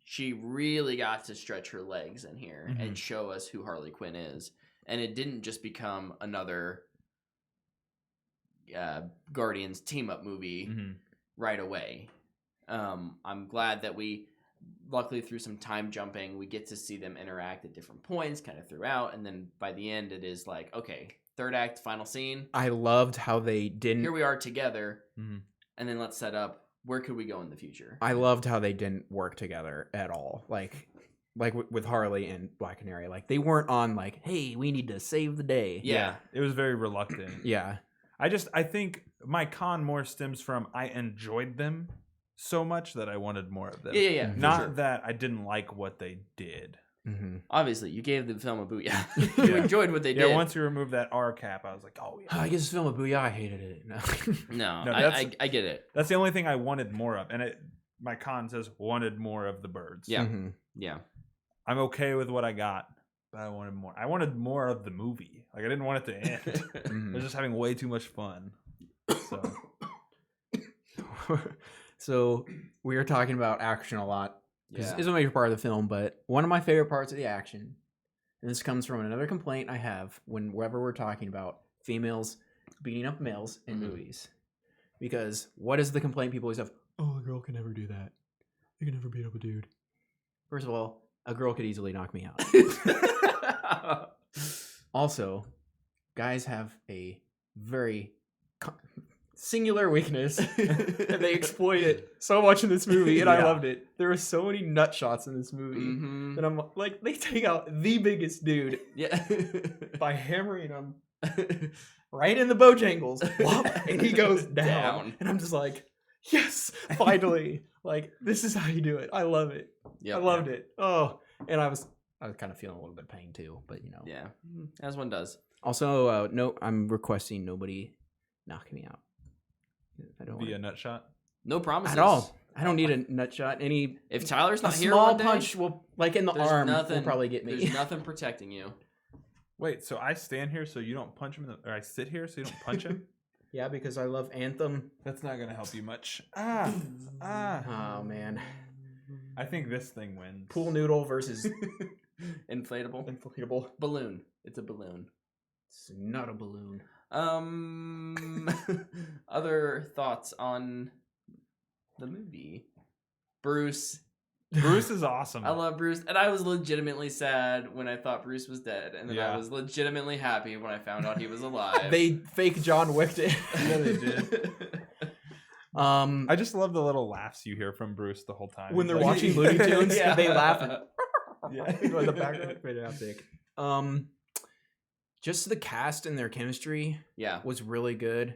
She really got to stretch her legs in here Mhm. and show us who Harley Quinn is, and it didn't just become another Guardians team up movie Mhm. right away. I'm glad that we, luckily through some time jumping, we get to see them interact at different points kind of throughout, and then by the end it is like, okay, third act, final scene, I loved how they didn't. here we are together, Mhm. and then let's set up where could we go in the future. I loved how they didn't work together at all. Like with Harley and Black Canary, like they weren't on like, hey, we need to save the day. Yeah. It was very reluctant. Yeah. I think my con more stems from I enjoyed them so much that I wanted more of them. Yeah, for Not sure. that I didn't like what they did. Mm-hmm. Obviously, you gave the film a booyah. You Yeah. enjoyed what they Yeah, did. once you remove that R cap, I was like, oh yeah. I guess this film of Booyah, I hated it. No. No, No, I get it. That's the only thing I wanted more of. And my con says wanted more of the birds. Yeah. Mhm. Yeah. I'm okay with what I got, but I wanted more. I wanted more of the movie. Like I didn't want it to end. I Mhm. was just having way too much fun. So So we are talking about action a lot. Yeah. It's a major part of the film, but one of my favorite parts of the action, and this comes from another complaint I have whenever we're talking about females beating up males in Mhm. movies. Because what is the complaint people always have? Oh, a girl can never do that. They can never beat up a dude. First of all, a girl could easily knock me out. Also, guys have a very singular weakness, and they exploit it so much in this movie, and I Yeah. loved it. There were so many nut shots in this movie, Mhm. and I'm like, they take out the biggest dude Yeah. by hammering him right in the bojangles, whop, and he goes down. Down. And I'm just like, yes, finally, like this is how you do it. I love it. Yep. I loved it. Oh, and I was kind of feeling a little bit of pain too, but you know. Yeah. As one does. Also, no, I'm requesting nobody knock me out. I don't be a want nut shot. No promises at all. I don't need a nut shot. If Tyler's A not here small one day, punch will, like in the there's arm, nothing, will probably get me. There's nothing protecting you. Wait, so I stand here so you don't punch him, or I sit here so you don't punch him? Yeah, because I love Anthem. That's not gonna help you much. Ah. Oh man, I think this thing wins. pool noodle versus Inflatable inflatable. balloon. It's a balloon. It's not a balloon. Other thoughts on the movie? Bruce. Bruce is awesome. I love Bruce, and I was legitimately sad when I thought Bruce was dead, and then I Yeah. was legitimately happy when I found out he was alive. They fake John Wicked it. Yeah, they did. I just love the little laughs you hear from Bruce the whole time. When He's they're like- watching Looney Tunes, Yeah. they laugh. And Yeah. in the background, fantastic. Just the cast and their chemistry Yeah. was really good.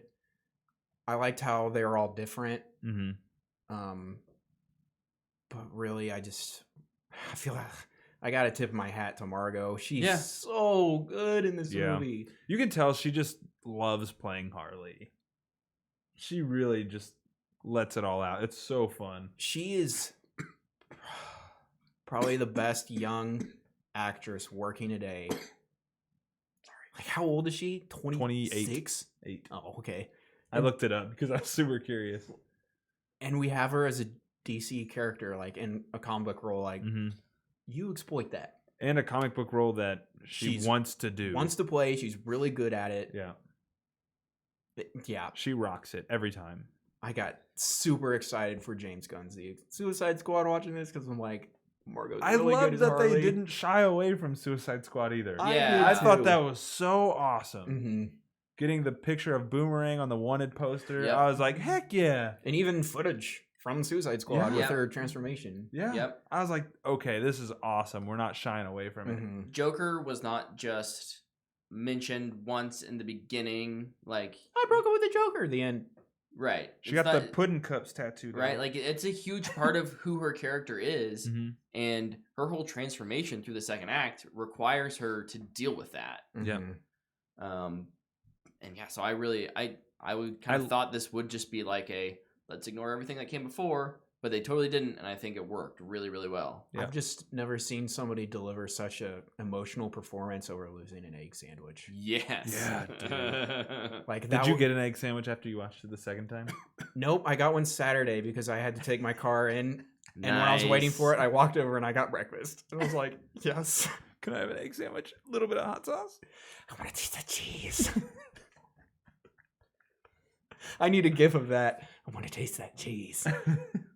I liked how they were all different. Mm-hmm. But really, I feel like I got to tip my hat to Margot. She's so good in this movie. You can tell she just loves playing Harley. She really just lets it all out. It's so fun. She is probably the best young actress working today. Like, how old is she? 26? 8. Oh, okay. I looked it up because I was super curious. And we have her as a DC character, like in a comic book role. Like, you exploit that. And a comic book role that she wants to do. Wants to play. She's really good at it. Yeah. Yeah. She rocks it every time. I got super excited for James Gunn's The Suicide Squad watching this because I'm like, Margot's really love good as that Harley. they didn't shy away from Suicide Squad either. Yeah. I thought that was so awesome. Mm-hmm. Getting the picture of Boomerang on the wanted poster, Yep. I was like, heck yeah. And even footage from Suicide Squad with Yep. her transformation. Yeah. Yep. I was like, okay, this is awesome. We're not shying away from it. Mm-hmm. Joker was not just mentioned once in the beginning, like I broke up with the Joker at the end. right. She It's got the not- pudding cups tattooed. on right. her. Like it's a huge part of who her character is, Mhm. and her whole transformation through the second act requires her to deal with that. Yeah. Mhm. And yeah, so I would kind of thought this would just be like a let's ignore everything that came before, but they totally didn't, and I think it worked really, really well. Yeah. I've just never seen somebody deliver such a emotional performance over losing an egg sandwich. Yes. Yeah, Like, Did that you wa- get an egg sandwich after you watched it the second time? Nope, I got one Saturday because I had to take my car in, and when I was waiting for it, I walked over and I got breakfast. And I was like, yes. Can I have an egg sandwich? A little bit of hot sauce? I want to taste the cheese. I need a gif of that. I want to taste that cheese.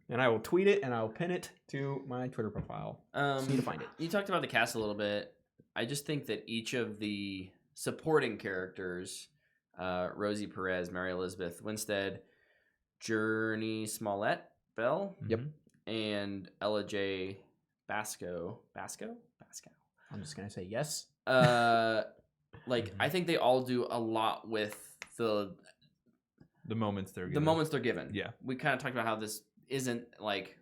And I will tweet it and I'll pin it to my Twitter profile. Just need to find it. You talked about the cast a little bit. I just think that each of the supporting characters, Rosie Perez, Mary Elizabeth Winstead, Journey Smollett Bell, Yep. and Ella J. Basco. I'm just going to say yes. I think they all do a lot with The moments they're given. the moments they're given. Yeah. We kind of talked about how this isn't like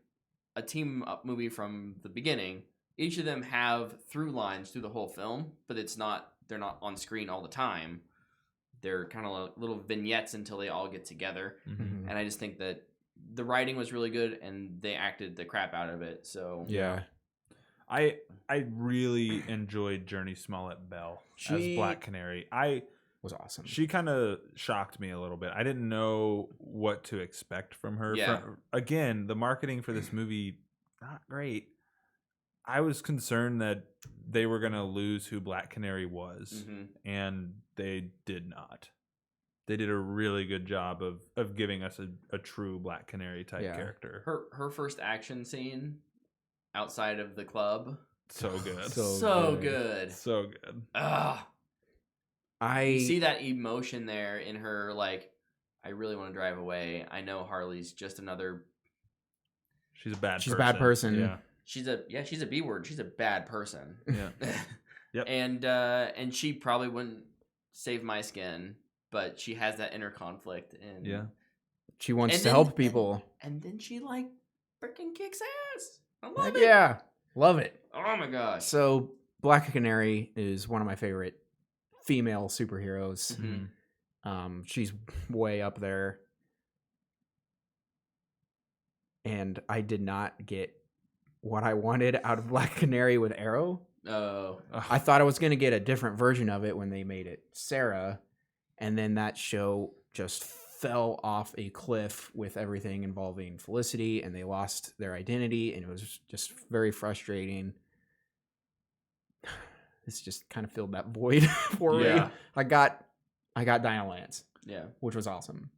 a team up movie from the beginning. Each of them have through lines through the whole film, but they're not on screen all the time. They're kind of like little vignettes until they all get together. Mhm. And I just think that the writing was really good and they acted the crap out of it. So Yeah. I really enjoyed Journey Smollett Bell as She- Black Canary. Was awesome. She kind of shocked me a little bit. I didn't know what to expect from her. Yeah. Again, the marketing for this movie, not great. I was concerned that they were going to lose who Black Canary was, mhm. and they did not. They did a really good job of giving us a true Black Canary type Yeah. character. Her first action scene outside of the club, So good. so good. So good. Ugh. I You see that emotion there in her, like, I really want to drive away. I know Harley's just another. She's a bad She's a person. bad person. Yeah. She's a B word. She's a bad person. Yeah. Yep. And she probably wouldn't save my skin, but she has that inner conflict. And Yeah. she wants And to then- help people. And then she like freaking kicks ass. I Heck love it. yeah. Love it. Oh my gosh. So Black Canary is one of my favorite female superheroes. Mhm. She's way up there. And I did not get what I wanted out of Black Canary with Arrow. Oh. I thought I was going to get a different version of it when they made it Sarah. And then that show just fell off a cliff with everything involving Felicity, and they lost their identity, and it was just very frustrating. This just kind of filled that void for Yeah. me. I got Diana Lance, Yeah. which was awesome.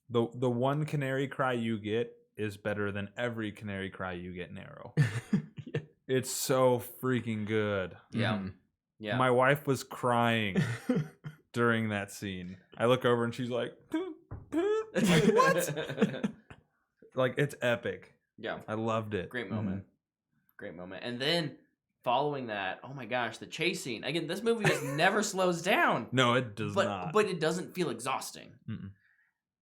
The one canary cry you get is better than every canary cry you get in Arrow. It's so freaking good. Yeah. Mhm. Yeah. My wife was crying during that scene. I look over and she's like, like what? Like, it's epic. Yeah. I loved it. Great moment. Great moment. And then following that, oh my gosh, the chase scene. Again, this movie just never slows down. No, it does But not. but it doesn't feel exhausting. Mm-mm.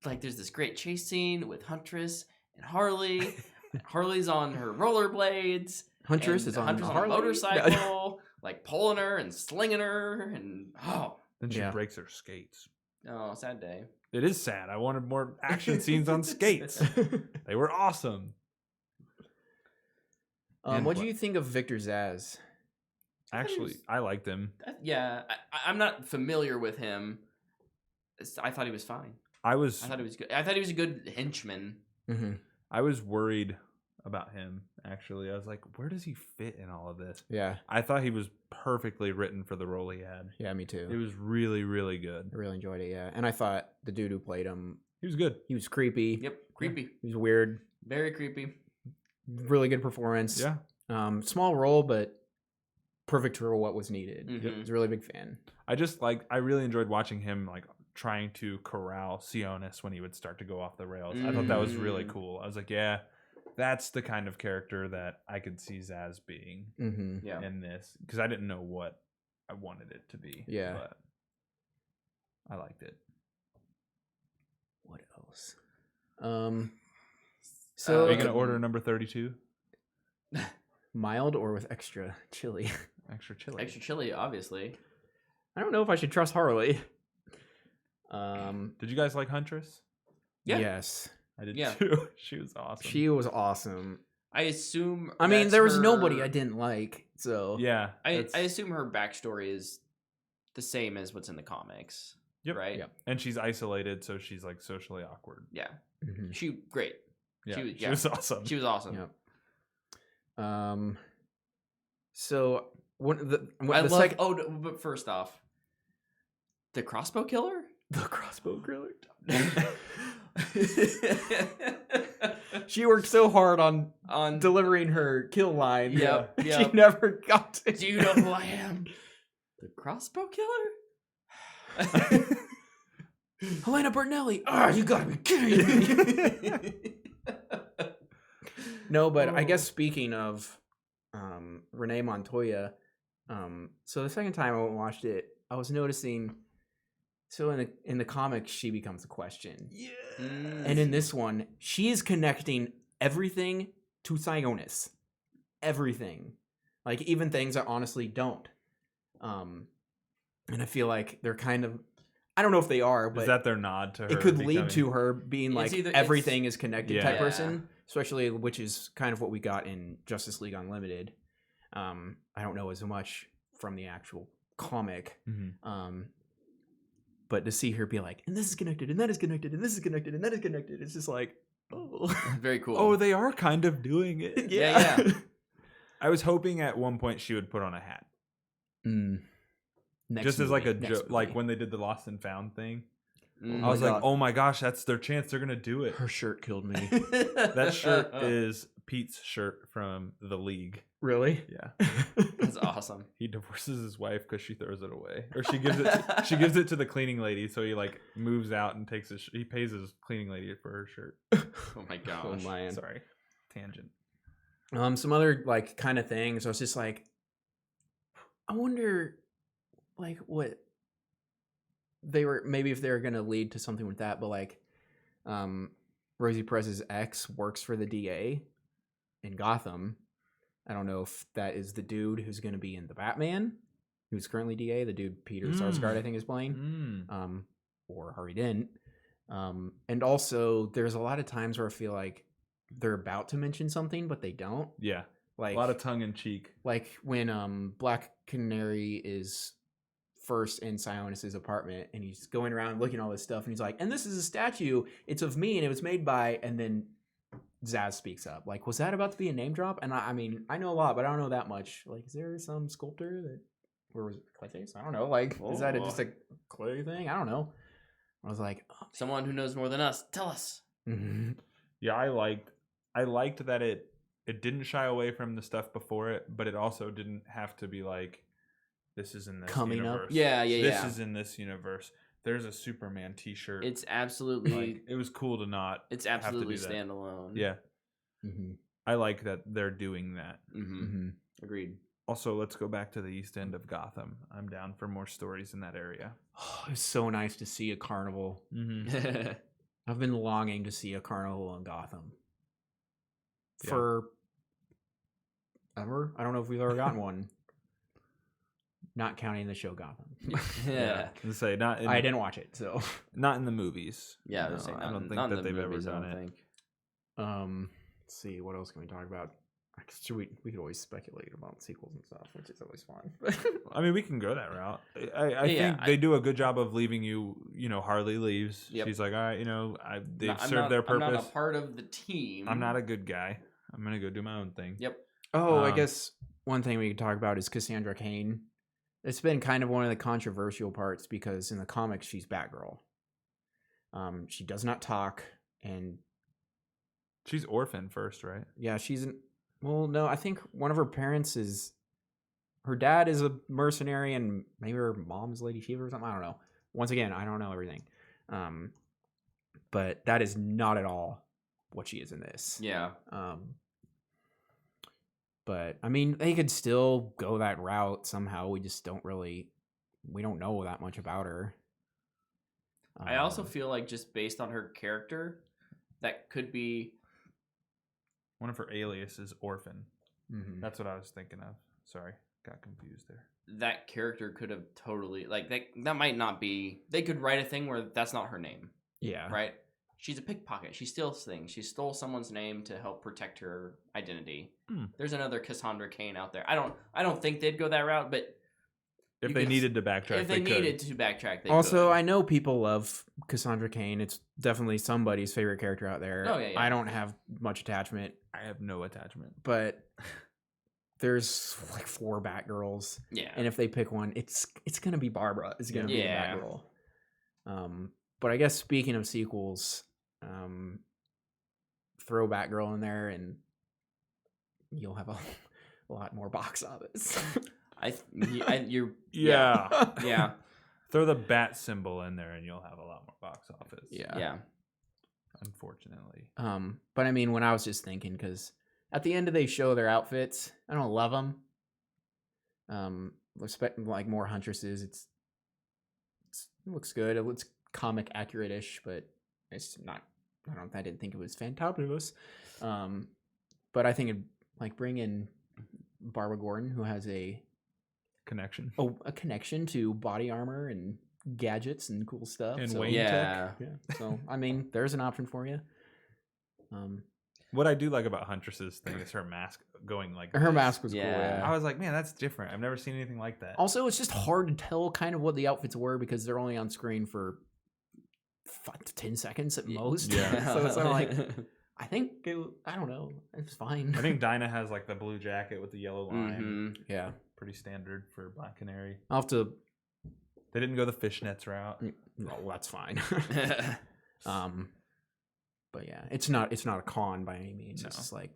Like there's this great chase scene with Huntress and Harley. Harley's on her rollerblades. Huntress and is on Huntress a on a Harley? motorcycle, like pulling her and slinging her, and Then she Yeah. breaks her skates. oh, sad day. It is sad. I wanted more action scenes on skates. They were awesome. And what do you think of Victor Zsasz? Actually, I liked him. Yeah, I'm not familiar with him. I thought he was fine. I was I thought he was good. I thought he was a good henchman. Mm-hmm. I was worried about him. Actually, I was like, where does he fit in all of this? Yeah, I thought he was perfectly written for the role he had. yeah, me too. It was really, really good. I really enjoyed it. Yeah, and I thought the dude who played him, He was good. he was creepy. Yep, creepy, He was weird. very creepy. Really good performance. Yeah. Small role, but perfect for what was needed. Mhm. I was a really big fan. I really enjoyed watching him like trying to corral Sionis when he would start to go off the rails. I thought that was really Mm. cool. I was like, yeah, that's the kind of character that I could see Zaz being Mm-hmm. Yeah, in this, because I didn't know what I wanted it to be. Yeah. But I liked it. What else? So Are you gonna order number 32? mild or with extra chili? Extra chili. extra chili, obviously. I don't know if I should trust Harley. Did you guys like Huntress? Yeah. Yes, I did Yeah. too. She was awesome. she was awesome. I assume. I mean, that's there was her- nobody I didn't like. So yeah. I that's- assume her backstory is the same as what's in the comics. Yep. Right. Yep. And she's isolated, so she's like socially awkward. Yeah. Mhm. She great. Yeah, She was- was awesome. She was awesome. Yep. So the I love. second Oh, no, but first off, the crossbow killer. the crossbow killer. She worked so hard on On delivering her kill line. Yep, She yep. never got to. do you know who I am? The crossbow killer. Helena Bertinelli. Oh, you gotta be kidding me. No, but I guess speaking of Renee Montoya, so the second time I watched it, I was noticing. So in the comics, she becomes a question, and in this one, she is connecting everything to Sionis, everything, like even things that honestly don't. And I feel like they're kind of, I don't know if they are, but Is that their nod to her? it could lead becoming- to her being It's like either- everything is connected type Yeah. person, especially which is kind of what we got in Justice League Unlimited. I don't know as much from the actual comic, Mhm. but to see her be like, and this is connected, and that is connected, and this is connected, and that is connected, it's just like, oh, Very cool. Oh, they are kind of doing it. Yeah, yeah. I was hoping at one point she would put on a hat, Next just as like a movie, next joke, like movie. when they did the Lost and Found thing. Mm. I was my like, God. oh my gosh, that's their chance. They're gonna do it. her shirt killed me. That shirt is Pete's shirt from the League. Really? Yeah, That's awesome. he divorces his wife because she throws it away, or she gives it. She gives it to the cleaning lady, so he like moves out and takes he pays his cleaning lady for her shirt. Oh my gosh. Oh man. Sorry, tangent. Some other like kind of things. I was just like, I wonder, like what they were maybe if they were gonna lead to something with that, but like, Rosie Perez's ex works for the DA in Gotham. I don't know if that is the dude who's gonna be in the Batman, who's currently DA. The dude Peter Sarsgaard, I think, is playing. Or Harvey Dent. And also, there's a lot of times where I feel like they're about to mention something, but they don't. Yeah, Like a lot of tongue in cheek. like when Black Canary is first in Sionis' apartment and he's going around looking at all this stuff and he's like, and this is a statue, it's of me and it was made by, and then Zaz speaks up. Like, was that about to be a name drop? And I mean, I know a lot, but I don't know that much. Like, is there some sculptor that, where was it, Clayface? I don't know. Like, is that just a clay thing? I don't know. I was like, oh. Someone who knows more than us. Tell us. Yeah, I liked that it didn't shy away from the stuff before it, but it also didn't have to be like, this is in this Coming up. universe. Yeah. This is in this universe. There's a Superman T-shirt. It's absolutely. like, it was cool to not. it's have to absolutely do that. standalone. Yeah, I like that they're doing that. Mm-hmm. Agreed. Also, let's go back to the east end of Gotham. I'm down for more stories in that area. It's so nice to see a carnival. Mm-hmm. I've been longing to see a carnival in Gotham. Yeah. For ever? I don't know if we've ever gotten one. Not counting the show Gotham. Yeah. Let's say not. In, I didn't watch it, so. Not in the movies. Yeah, I No, was saying, I don't think not in that the they've movies, ever I done don't it. think. Let's see, what else can we talk about? We could always speculate about sequels and stuff, which is always fun. I mean, we can go that route. I Yeah, think they do a good job of leaving you. Harley leaves. Yep. She's like, all right, they've I'm served not- their I'm purpose. not a part of the team. I'm not a good guy. I'm gonna go do my own thing. Yep. Oh, I Um, guess one thing we could talk about is Cassandra Cain. It's been kind of one of the controversial parts because in the comics she's Batgirl. She does not talk, and She's orphan first, right? yeah, well, no, I think one of her parents is her dad is a mercenary, and maybe her mom's Lady Shiva or something. I don't know. Once again, I don't know everything, but that is not at all what she is in this. Yeah. But I mean, they could still go that route somehow. We just don't know that much about her. I also feel like just based on her character, that could be. One of her aliases, orphan. Mhm. That's what I was thinking of. Sorry, got confused there. That character could have totally that might not be. They could write a thing where that's not her name, Yeah. right? She's a pickpocket. She steals things. She stole someone's name to help protect her identity. There's another Cassandra Cain out there. I don't think they'd go that route, but If you they could- needed to backtrack, if they could. needed to backtrack, they Also, could. I know people love Cassandra Cain. It's definitely somebody's favorite character out there. Oh, yeah. I don't have much attachment, I have no attachment. but there's like 4 Batgirls, yeah. and if they pick one, it's gonna be Barbara. It's gonna be Yeah. a Batgirl. But I guess speaking of sequels, throw Batgirl in there, and you'll have a lot more box office. You're Yeah. yeah. Throw the bat symbol in there, and you'll have a lot more box office. Yeah. Unfortunately. But I mean, when I was just thinking, because at the end of they show their outfits, I don't love them. Expect like more Huntresses. It looks good. It looks comic accurate-ish, but it's not. I didn't think it was fantabulous. But I think it'd, like, bring in Barbara Gordon, who has a Connection. connection to body armor and gadgets and cool stuff. And so, Wayne Yeah. Tech. yeah. So I mean, there's an option for you. What I do like about Huntress's thing is her mask going like Her this. mask was Yeah. cool. Yeah. I was like, man, that's different. I've never seen anything like that. Also, it's just hard to tell kind of what the outfits were because they're only on screen for 5 to 10 seconds at most. Yeah. So it's sort of like, I don't know. It's fine. I think Dinah has like the blue jacket with the yellow line. Mhm. yeah. Pretty standard for Black Canary. I'll have to. They didn't go the fishnets route. No, that's fine. But yeah, it's not a con by any means. No. It's just like,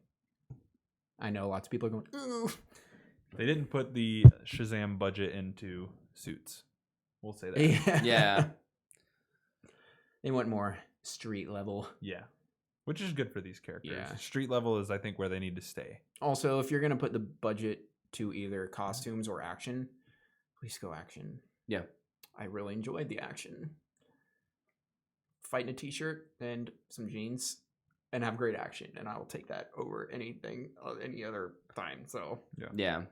I know lots of people are going, ooh. They didn't put the Shazam budget into suits. We'll say that. Yeah. Yeah. They went more street level. Yeah. Which is good for these characters. Yeah. Street level is, I think, where they need to stay. Also, if you're going to put the budget to either costumes or action, please go action. Yeah. I really enjoyed the action. Fight in a t-shirt and some jeans and have great action, and I will take that over anything any other time. So Yeah.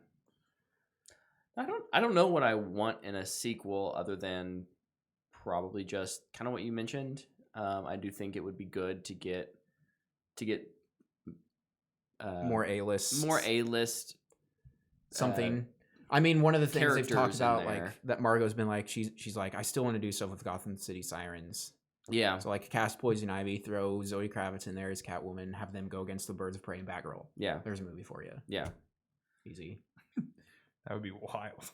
I don't know what I want in a sequel other than probably just kind of what you mentioned. I do think it would be good to get more A-list. more A-list something. I mean, one of the things they've talked characters in about, there. like that Margot's been like, she's like, I still want to do stuff with Gotham City Sirens. Yeah. So like, cast Poison Ivy, throw Zoe Kravitz in there as Catwoman, have them go against the Birds of Prey and Batgirl. Yeah. There's a movie for you. Yeah. Easy. That would be wild.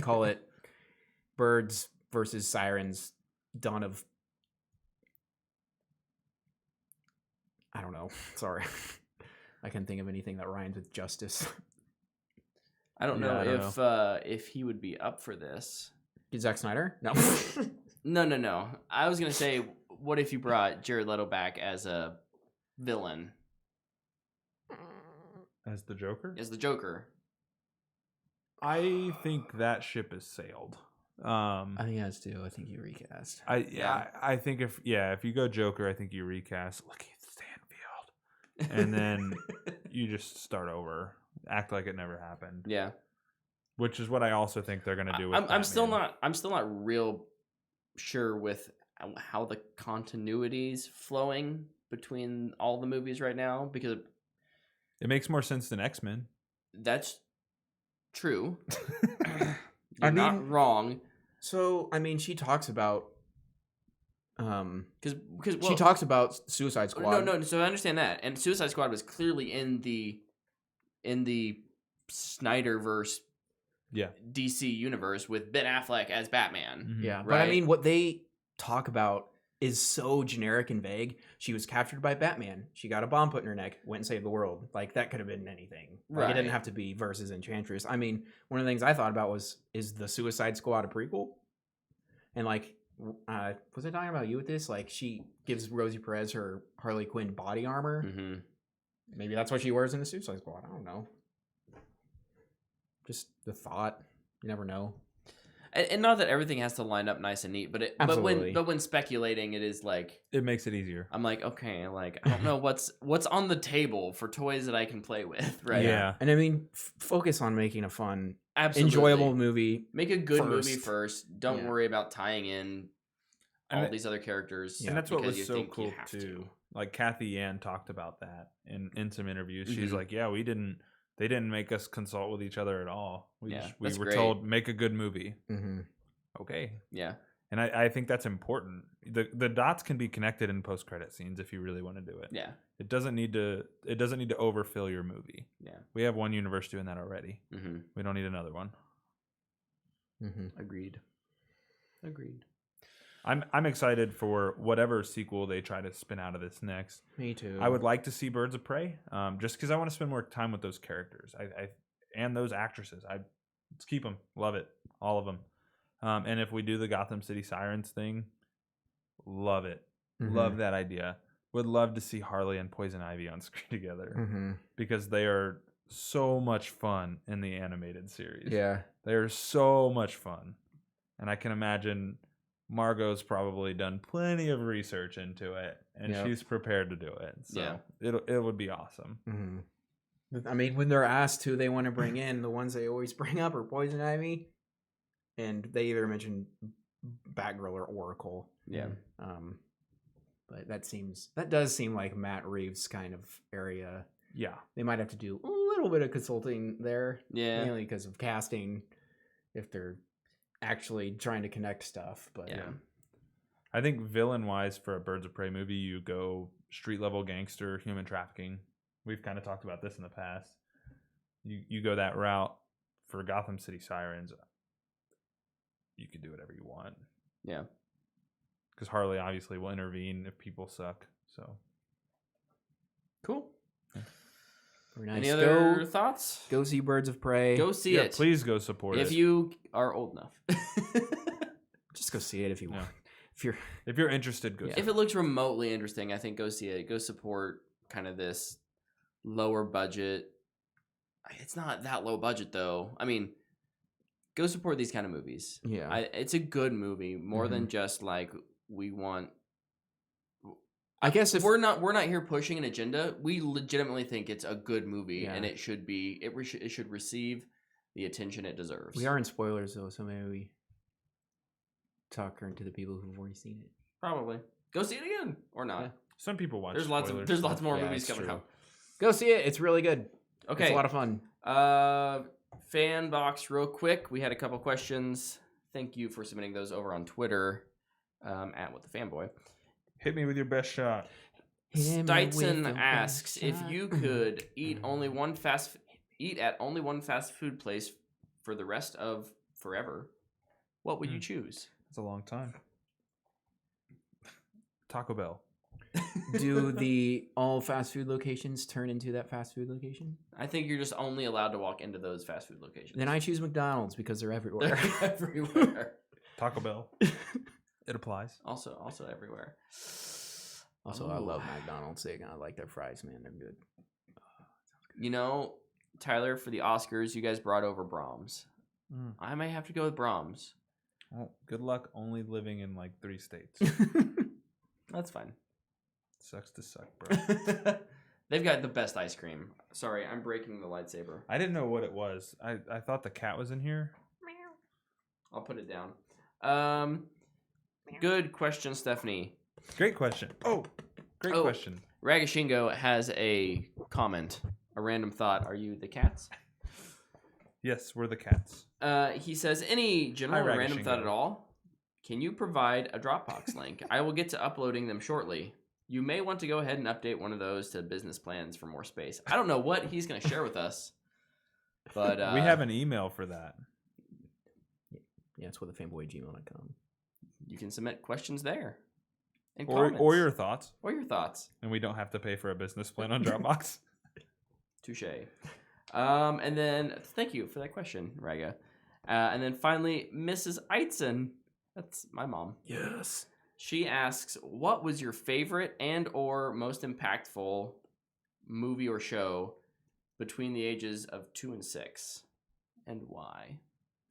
Call it Birds versus Sirens, Dawn of... I don't know. Sorry. I can't think of anything that rhymes with justice. I don't Yeah, know I don't if he would be up for this. Zack Snyder? No. No. I was gonna say, what if you brought Jared Leto back as a villain, As the Joker? as the Joker? I think that ship has sailed. I think that's too. I think you recast. I think if you go Joker, I think you recast Lakeith Stanfield, and then you just start over, act like it never happened. Yeah. Which is what I also think they're gonna do with I'm still Batman. not real sure with how the continuity's flowing between all the movies right now, because It makes more sense than X-Men. that's true. I You're not mean- wrong. So I mean, she talks about Because she talks about Suicide Squad. No. So I understand that, and Suicide Squad was clearly in the Snyderverse, Yeah. DC universe with Ben Affleck as Batman. Yeah, but Right. I mean, what they talk about is so generic and vague. She was captured by Batman. She got a bomb put in her neck, went and saved the world. Like, that could have been anything. Like, it didn't Right. have to be versus Enchantress. I mean, one of the things I thought about is the Suicide Squad a prequel? And like, was I talking about you with this? Like, she gives Rosie Perez her Harley Quinn body armor. Mm-hmm. Maybe that's what she wears in the Suicide Squad. I don't know. Just the thought. You never know. And not that everything has to line up nice and neat, but Absolutely. but when speculating, it is like, It makes it easier. I'm like, okay, like, I don't know what's on the table for toys that I can play with, right? Yeah. And I mean, focus on making a fun, Absolutely. enjoyable movie. Make a good movie first. first. Don't Yeah. worry about tying in And all it- these other characters. And that's what because was you so think you cool have too. to. Like Kathy Yan talked about that in some interviews. She's Mhm. like, "Yeah, they didn't make us consult with each other at all. We Yeah, we that's were great. told make a good movie." Mm-hmm. Okay, Yeah. and I think that's important. The dots can be connected in post credit scenes if you really want to do it. Yeah. It doesn't need to overfill your movie. Yeah. We have one universe doing that already. Mm-hmm. We don't need another one. Mm-hmm. Agreed. I'm excited for whatever sequel they try to spin out of this next. Me too. I would like to see Birds of Prey, just because I want to spend more time with those characters. I and those actresses. Let's keep them. Love it, all of them. And if we do the Gotham City Sirens thing, love it. Mm-hmm. Love that idea. Would love to see Harley and Poison Ivy on screen together Mm-hmm. because they are so much fun in the animated series. Yeah. They are so much fun, and I can imagine Margot's probably done plenty of research into it, and Yep. she's prepared to do it. So Yeah. it would be awesome. Mm-hmm. I mean, when they're asked who they want to bring in, the ones they always bring up are Poison Ivy, and they either mention Batgirl or Oracle. Yeah. But that does seem like Matt Reeves' kind of area. Yeah. They might have to do a little bit of consulting there, Yeah. mainly because of casting, if they're actually trying to connect stuff. But Yeah. I think villain wise for a Birds of Prey movie, you go street level gangster, human trafficking. We've kind of talked about this in the past. You go that route for Gotham City Sirens. You can do whatever you want. Yeah. Because Harley obviously will intervene if people suck. So Cool. very nice. Any other thoughts? Go see Birds of Prey. Go see yeah, it. please go support if it. you are old enough. Just go see it if you Yeah. want. If you're interested, go. Yeah. see If it looks remotely interesting, I think go see it. Go support kind of this lower budget. It's not that low budget though. I mean, go support these kind of movies. Yeah. It's a good movie, more Mm-hmm. than just like we want. I guess if We're not here pushing an agenda. We legitimately think it's a good movie, Yeah. and it should be. It should receive the attention it deserves. we are in spoilers though, so maybe we talk to the people who've already seen it. Probably go see it again or not. Yeah. Some people watch. There's lots spoilers. more Yeah, movies it's coming true. out. Go see it. It's really good. Okay, It's a lot of fun. Fanbox, real quick. We had a couple questions. Thank you for submitting those over on Twitter at What the Fanboy. Hit me with your best shot. Steitzen asks if you could eat at only one fast food place for the rest of forever, what would you choose? It's a long time. Taco Bell. Do the all fast food locations turn into that fast food location? I think you're just only allowed to walk into those fast food locations. Then I choose McDonald's because they're everywhere. They're everywhere. Taco Bell. It applies. Also everywhere. Also, Ooh. I love McDonald's. I like their fries, man. They're good. You know, Tyler, for the Oscars, you guys brought over Brahms. I might have to go with Brahms. Well, good luck only living in like 3 states. That's fine. Sucks to suck, bro. They've got the best ice cream. Sorry, I'm breaking the lightsaber. I didn't know what it was. I thought the cat was in here. I'll put it down. Good question, Stephanie. Great question. Oh, great question. Ragashingo has a comment, a random thought. Are you the cats? Yes, we're the cats. He says, any general Hi, or random Ragashingo. thought at all? Can you provide a Dropbox link? I will get to uploading them shortly. You may want to go ahead and update one of those to business plans for more space. I don't know what he's going to share with us, but We have an email for that. Yeah, it's with the fanboygmail.com. you can submit questions there. And Or comments. your thoughts. Or your thoughts. And we don't have to pay for a business plan on Dropbox. Touche. And then, thank you for that question, Raga. And then finally, Mrs. Eitzen, that's my mom. Yes. She asks, what was your favorite and or most impactful movie or show between the ages of 2 and 6? And why?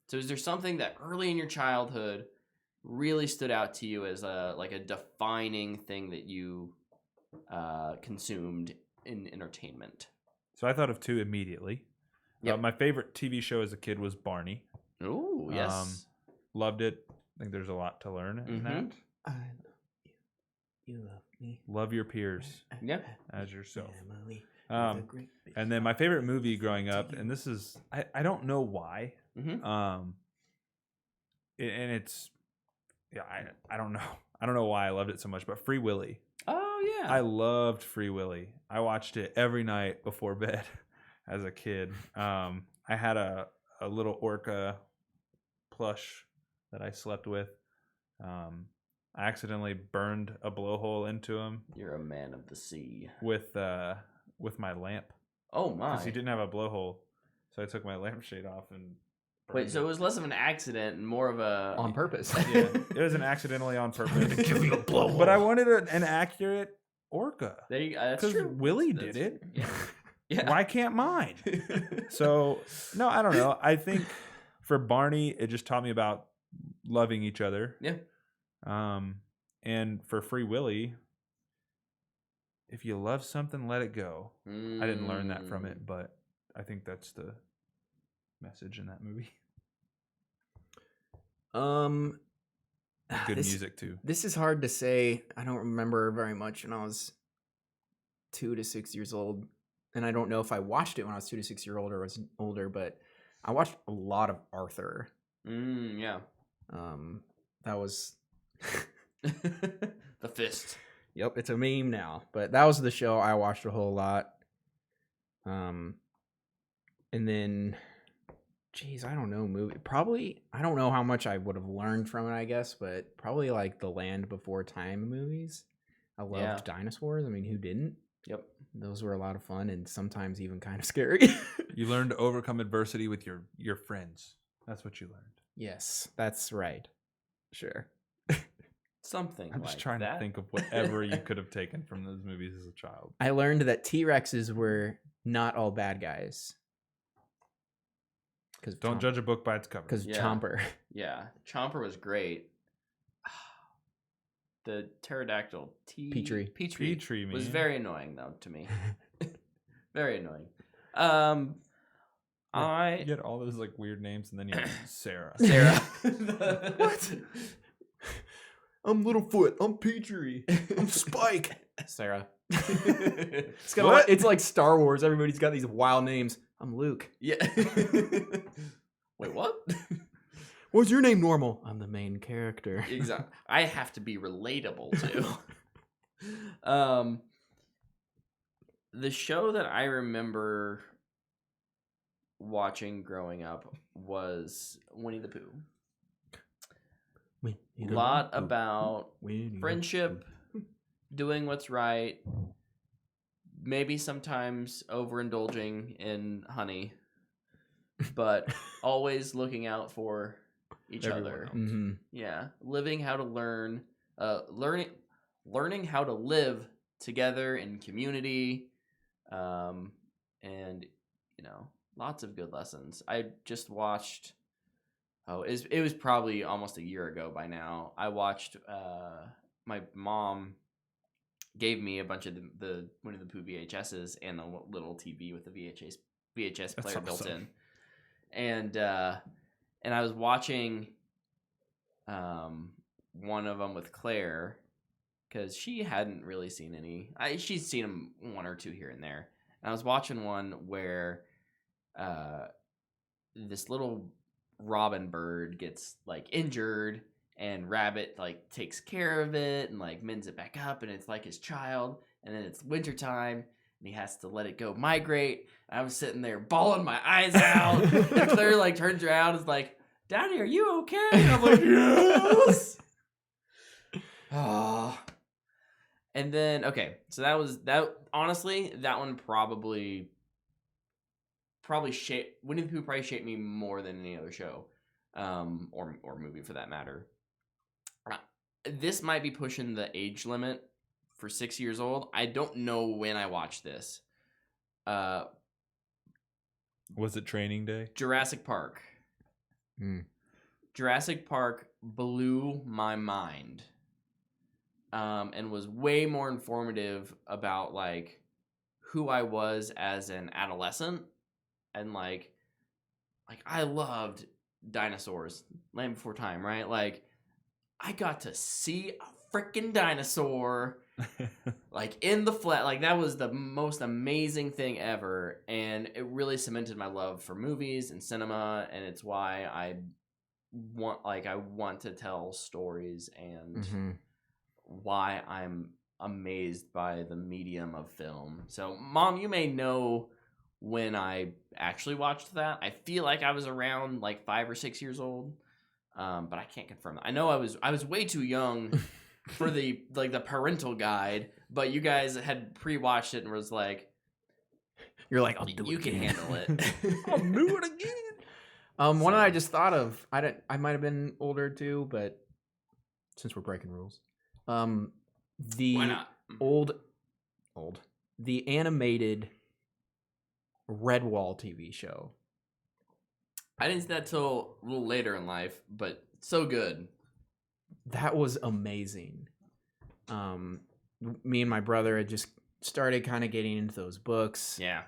So is there something that early in your childhood really stood out to you as a defining thing that you consumed in entertainment? So I thought of 2 immediately. Yep. My favorite TV show as a kid was Barney. Oh, yes. Loved it. I think there's a lot to learn in that. I love you. You love me. Love your peers Yeah. as yourself. Family. And then my favorite movie growing up, and this is I don't know why. Mm-hmm. And it's I don't know. I don't know why I loved it so much, but Free Willy. Oh, yeah. I loved Free Willy. I watched it every night before bed as a kid. I had a little orca plush that I slept with. I accidentally burned a blowhole into him You're a man of the sea. with my lamp Oh, my. because he didn't have a blowhole. So I took my lampshade off and burned Wait, so it was less of an accident and more of a... On purpose. Yeah, it was an accidentally on purpose. Give you a blowhole. But I wanted an accurate orca There you go. That's because true. Willie That's- did it. Yeah. Yeah. Why can't mine? So no, I don't know. I think for Barney, it just taught me about loving each other. Yeah. And for Free Willy, if you love something, let it go. I didn't learn that from it, but I think that's the message in that movie. Good music too. This is hard to say. I don't remember very much when I was 2 to 6 years old. And I don't know if I watched it when I was 2 to 6 years old or was older, but I watched a lot of Arthur. Yeah. That was... The fist. Yep, it's a meme now. But that was the show I watched a whole lot. And then... Jeez, I don't know, movie. Probably, I don't know how much I would have learned from it, I guess, but probably like the Land Before Time movies. I loved dinosaurs. I mean, who didn't? Yep. Those were a lot of fun and sometimes even kind of scary. You learned to overcome adversity with your friends. That's what you learned. Yes, that's right. Sure. Something I'm just like trying that. to think of whatever you could have taken from those movies as a child. I learned that T-Rexes were not all bad guys. Don't judge a book by its cover. Because Yeah. Chomper. Yeah. Chomper was great. The pterodactyl Petrie. Petrie, was man. very annoying though to me. Very annoying. You had all those like weird names, and then you had Sarah. Sarah. What? I'm Littlefoot. I'm Petrie. I'm Spike. Sarah. It's like Star Wars. Everybody's got these wild names. I'm Luke. Yeah. Wait, what? What's your name, Normal? I'm the main character. Exactly. I have to be relatable too. The show that I remember watching growing up was Winnie the Pooh. A lot about friendship, doing what's right, maybe sometimes overindulging in honey, but always looking out for each other. Mm-hmm. Yeah, living how to learn, learning how to live together in community, and Lots of good lessons. I just watched. Oh, it was probably almost a year ago by now. I watched. My mom gave me a bunch of the Winnie the Pooh VHSs and a little TV with the VHS player built awesome. in, and I was watching one of them with Claire because she hadn't really seen any. She's seen them one or two here and there, and I was watching one where this little robin bird gets like injured, and Rabbit like takes care of it and like mends it back up, and it's like his child. And then it's wintertime and he has to let it go migrate. I was sitting there bawling my eyes out. And Claire like turns around and is like, "Daddy, are you okay?" And I'm like, "Yes." Oh. And then so that was that. Honestly, that one probably shaped Winnie the Pooh. Probably shaped me more than any other show, or movie for that matter. This might be pushing the age limit for 6 years old. I don't know when I watched this. Was it Training Day? Jurassic Park. Jurassic Park blew my mind, and was way more informative about like who I was as an adolescent, and like I loved dinosaurs. Land Before Time, right? Like I got to see a freaking dinosaur like in the flat. Like that was the most amazing thing ever, and it really cemented my love for movies and cinema, and it's why I want to tell stories, and why I'm amazed by the medium of film. So, Mom, you may know when I actually watched that. I feel like I was around like 5 or 6 years old, but I can't confirm that. I know I was way too young for the parental guide, but you guys had pre-watched it and was like, You're like, I'll do it. You can again." handle it. I'll do it again. One that I just thought of. I might have been older too, but since we're breaking rules, the Why not? old, the animated Redwall TV show. I didn't see that till a little later in life, but so good. That was amazing. Me and my brother had just started kind of getting into those books. Yeah.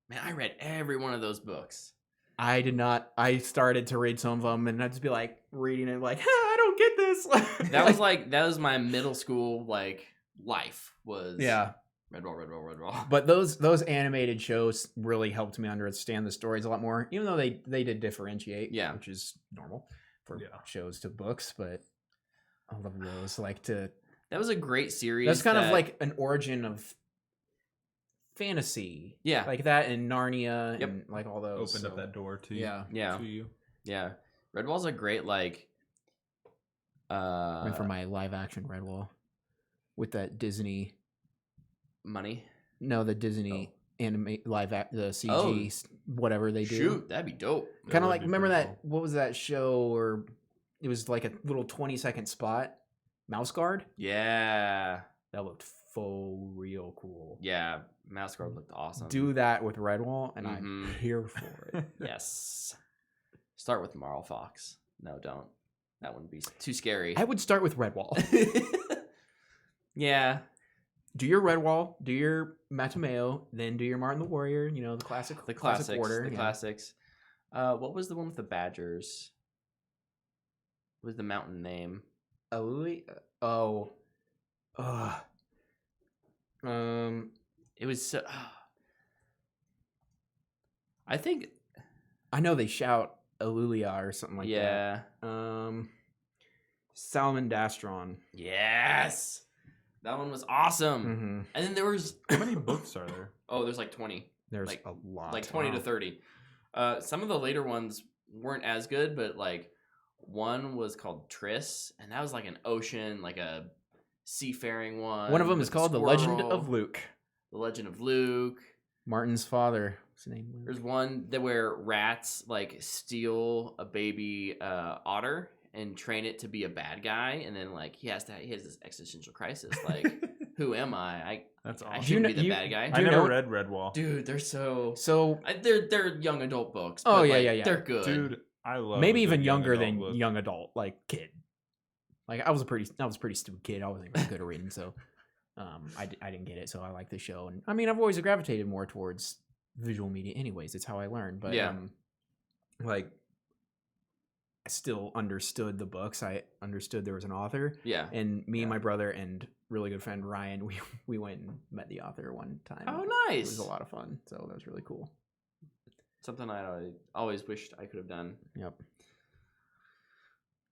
Man, I read every one of those books. I did not. I started to read some of them, and I'd just be like reading it, like, I don't get this. That was my middle school life was Redwall. But those animated shows really helped me understand the stories a lot more, even though they did differentiate, which is normal for shows to books. But I love those. That was a great series. That's kind of like an origin of fantasy, like that in Narnia, and like all those opened up that door to to you. Yeah, Redwall's a great went for my live action Redwall with that Disney money. No, the Disney anime the CG whatever they do. Shoot, that'd be dope. Kind of like, remember that? Cool. What was that show where it was like a little 20-second spot? Mouse Guard. Yeah, that looked real cool. Yeah, Mouse Guard looked awesome. Do that with Redwall, and I'm here for it. Yes. Start with Marl Fox. No, don't. That wouldn't be too scary. I would start with Redwall. Yeah. Do your Redwall, do your Matameo, then do your Martin the Warrior. You know, the classic order. The classics. What was the one with the Badgers? What was the mountain name? It was so. I think. I know they shout Alulia or something like that. Yeah. Salamandastron. Yes. That one was awesome. Mm-hmm. And then there was. How many books are there? Oh, there's like 20. There's a lot. Like 20 to 30. Some of the later ones weren't as good, but like one was called Triss, and that was like an ocean, like a seafaring one. One of them is called The Legend of Luke. The Legend of Luke. Martin's father. What's his name? Luke? There's one that where rats like steal a baby otter and train it to be a bad guy, and then like he has this existential crisis, like Who Am I? That's I awesome. shouldn't You be the know- bad guy. I you never know- read Redwall. Dude, they're so So they're young adult books. Oh, but, yeah, like, yeah, yeah. They're good. Dude, I love maybe a good even young younger adult than book. young adult, like kid. Like I was a pretty stupid kid. I wasn't very good at reading, so I didn't get it. So I like the show, and I mean I've always gravitated more towards visual media. Anyways, it's how I learned. But Yeah. like I still understood the books. I understood there was an author. Yeah. And me and Yeah. my brother and really good friend Ryan, we went and met the author one time. Oh, It nice. was a lot of fun. So that was really cool. Something I always wished I could have done. Yep.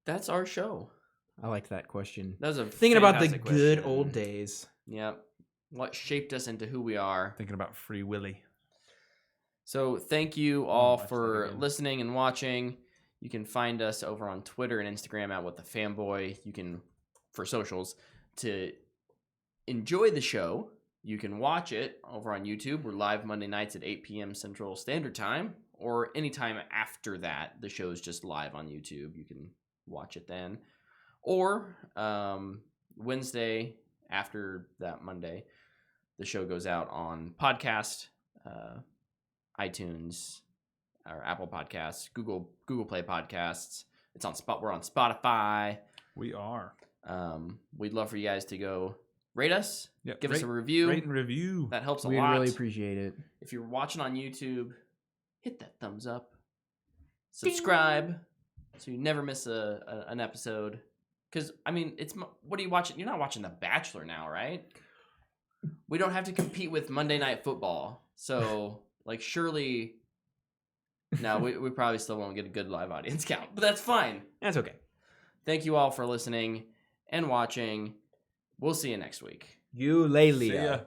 That's our show. I liked that question. That was a Thinking about the fantastic good question. old days. Yep. What shaped us into who we are. Thinking about Free Willy. So thank you all watch that for again. listening and watching. You can find us over on Twitter and Instagram at What the Fanboy. You can, for socials, to enjoy the show. You can watch it over on YouTube. We're live Monday nights at 8 p.m. Central Standard Time, or anytime after that. The show is just live on YouTube. You can watch it then. Or Wednesday after that Monday, the show goes out on podcast, iTunes, or Apple Podcasts, Google Play Podcasts. It's on We're on Spotify. We are. We'd love for you guys to go rate us, Yep. give us a review. Rate and review. That helps a We lot. really appreciate it. If you're watching on YouTube, hit that thumbs up. Subscribe so you never miss an episode. Because, I mean, what are you watching? You're not watching The Bachelor now, right? We don't have to compete with Monday Night Football. So, like, surely... No, we probably still won't get a good live audience count. But that's fine. That's okay. Thank you all for listening and watching. We'll see you next week. You lay See ya.